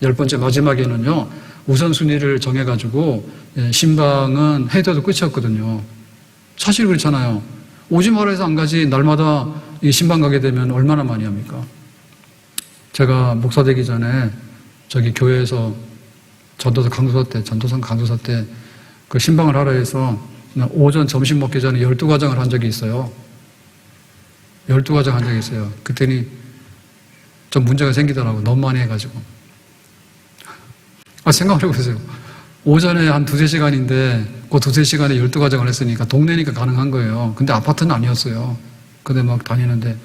10번째 마지막에는요. 우선순위를 정해가지고 신방은 해도 끝이었거든요. 사실 그렇잖아요. 오지 말아서 안 가지 날마다 이 신방 가게 되면 얼마나 많이 합니까? 제가 목사 되기 전에 저기 교회에서 전도사 강도사 때 그 신방을 하라 해서 오전 점심 먹기 전에 12과정을 한 적이 있어요. 12과정 한 적이 있어요. 그랬더니 좀 문제가 생기더라고요. 너무 많이 해가지고. 생각을 해보세요. 오전에 한 2-3시간인데 그 2-3시간에 12과정을 했으니까 동네니까 가능한 거예요. 근데 아파트는 아니었어요. 근데 막 다니는데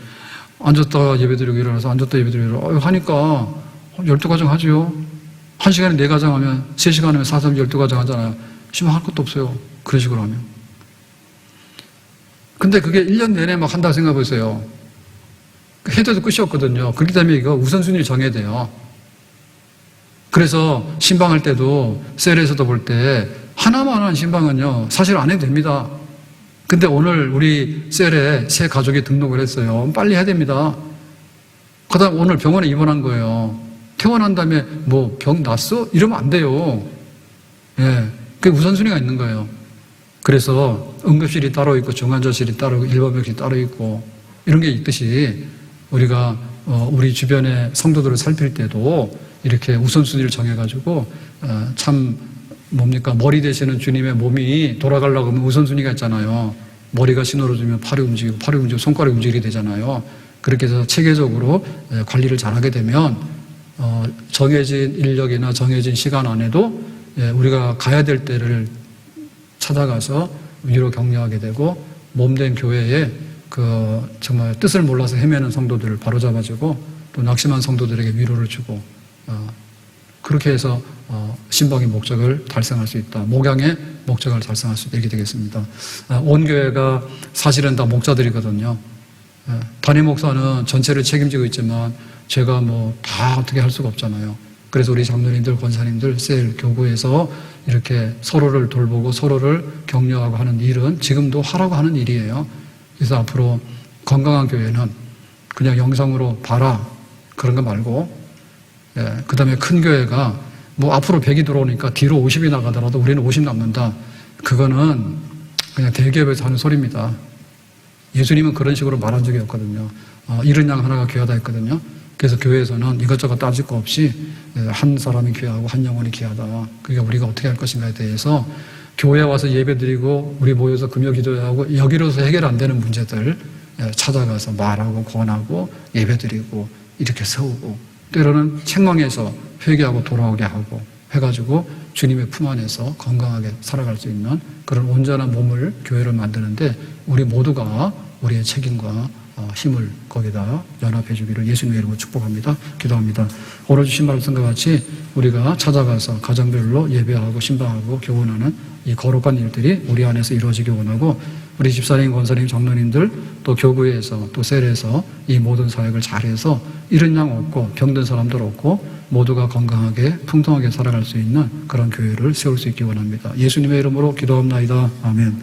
앉았다 예배드리고 일어나서 앉았다 예배드리고 일어나서 하니까 12과정 하죠. 1시간에 4과정 하면 3시간 하면 4, 3, 12과정 하잖아요. 심한 할 것도 없어요. 그런 식으로 하면. 근데 그게 1년 내내 막 한다고 생각해 보세요. 해도 끝이 없거든요. 그렇기 때문에 이거 우선순위를 정해야 돼요. 그래서 신방할 때도 셀에서도 볼 때 하나만 하는 신방은요 사실 안 해도 됩니다. 근데 오늘 우리 셀에 새 가족이 등록을 했어요. 빨리 해야 됩니다. 그 다음 오늘 병원에 입원한 거예요. 퇴원한 다음에 뭐 병 났어? 이러면 안 돼요. 예, 그게 우선순위가 있는 거예요. 그래서 응급실이 따로 있고 중환자실이 따로 있고 일반병실이 따로 있고 이런 게 있듯이 우리가 우리 주변의 성도들을 살필 때도 이렇게 우선순위를 정해가지고 참 뭡니까 머리 되시는 주님의 몸이 돌아가려고 하면 우선순위가 있잖아요. 머리가 신호를 주면 팔이 움직이고 팔이 움직이고 손가락이 움직이게 되잖아요. 그렇게 해서 체계적으로 관리를 잘하게 되면 정해진 인력이나 정해진 시간 안에도 우리가 가야 될 때를 찾아가서 위로 격려하게 되고 몸된 교회에 그 정말 뜻을 몰라서 헤매는 성도들을 바로잡아주고 또 낙심한 성도들에게 위로를 주고 그렇게 해서 신방의 목적을 달성할 수 있다. 목양의 목적을 달성할 수 있게 되겠습니다. 온 교회가 사실은 다 목자들이거든요. 담임 목사는 전체를 책임지고 있지만 제가 뭐 다 어떻게 할 수가 없잖아요. 그래서 우리 장로님들, 권사님들, 셀, 교구에서 이렇게 서로를 돌보고 서로를 격려하고 하는 일은 지금도 하라고 하는 일이에요. 그래서 앞으로 건강한 교회는 그냥 영상으로 봐라 그런 거 말고 그 다음에 큰 교회가 뭐 앞으로 100이 들어오니까 뒤로 50이 나가더라도 우리는 50 남는다. 그거는 그냥 대기업에서 하는 소리입니다. 예수님은 그런 식으로 말한 적이 없거든요. 이른 양 하나가 귀하다 했거든요. 그래서 교회에서는 이것저것 따질 거 없이 한 사람이 귀하고 한 영혼이 귀하다. 그러니까 우리가 어떻게 할 것인가에 대해서 교회에 와서 예배드리고 우리 모여서 금요 기도하고 여기로서 해결 안 되는 문제들 찾아가서 말하고 권하고 예배드리고 이렇게 세우고 때로는 책망해서 회개하고 돌아오게 하고 해가지고 주님의 품 안에서 건강하게 살아갈 수 있는 그런 온전한 몸을 교회를 만드는데 우리 모두가 우리의 책임과 힘을 거기다 연합해 주기를 예수님의 이름으로 축복합니다. 기도합니다. 오늘 주신 말씀과 같이 우리가 찾아가서 가정별로 예배하고 신방하고 교훈하는 이 거룩한 일들이 우리 안에서 이루어지기 원하고 우리 집사님, 권사님, 장로님들 또 교구에서 또 셀에서 이 모든 사역을 잘해서 이른 양 없고 병든 사람들 없고 모두가 건강하게 풍성하게 살아갈 수 있는 그런 교회를 세울 수 있기 원합니다. 예수님의 이름으로 기도합나이다. 아멘.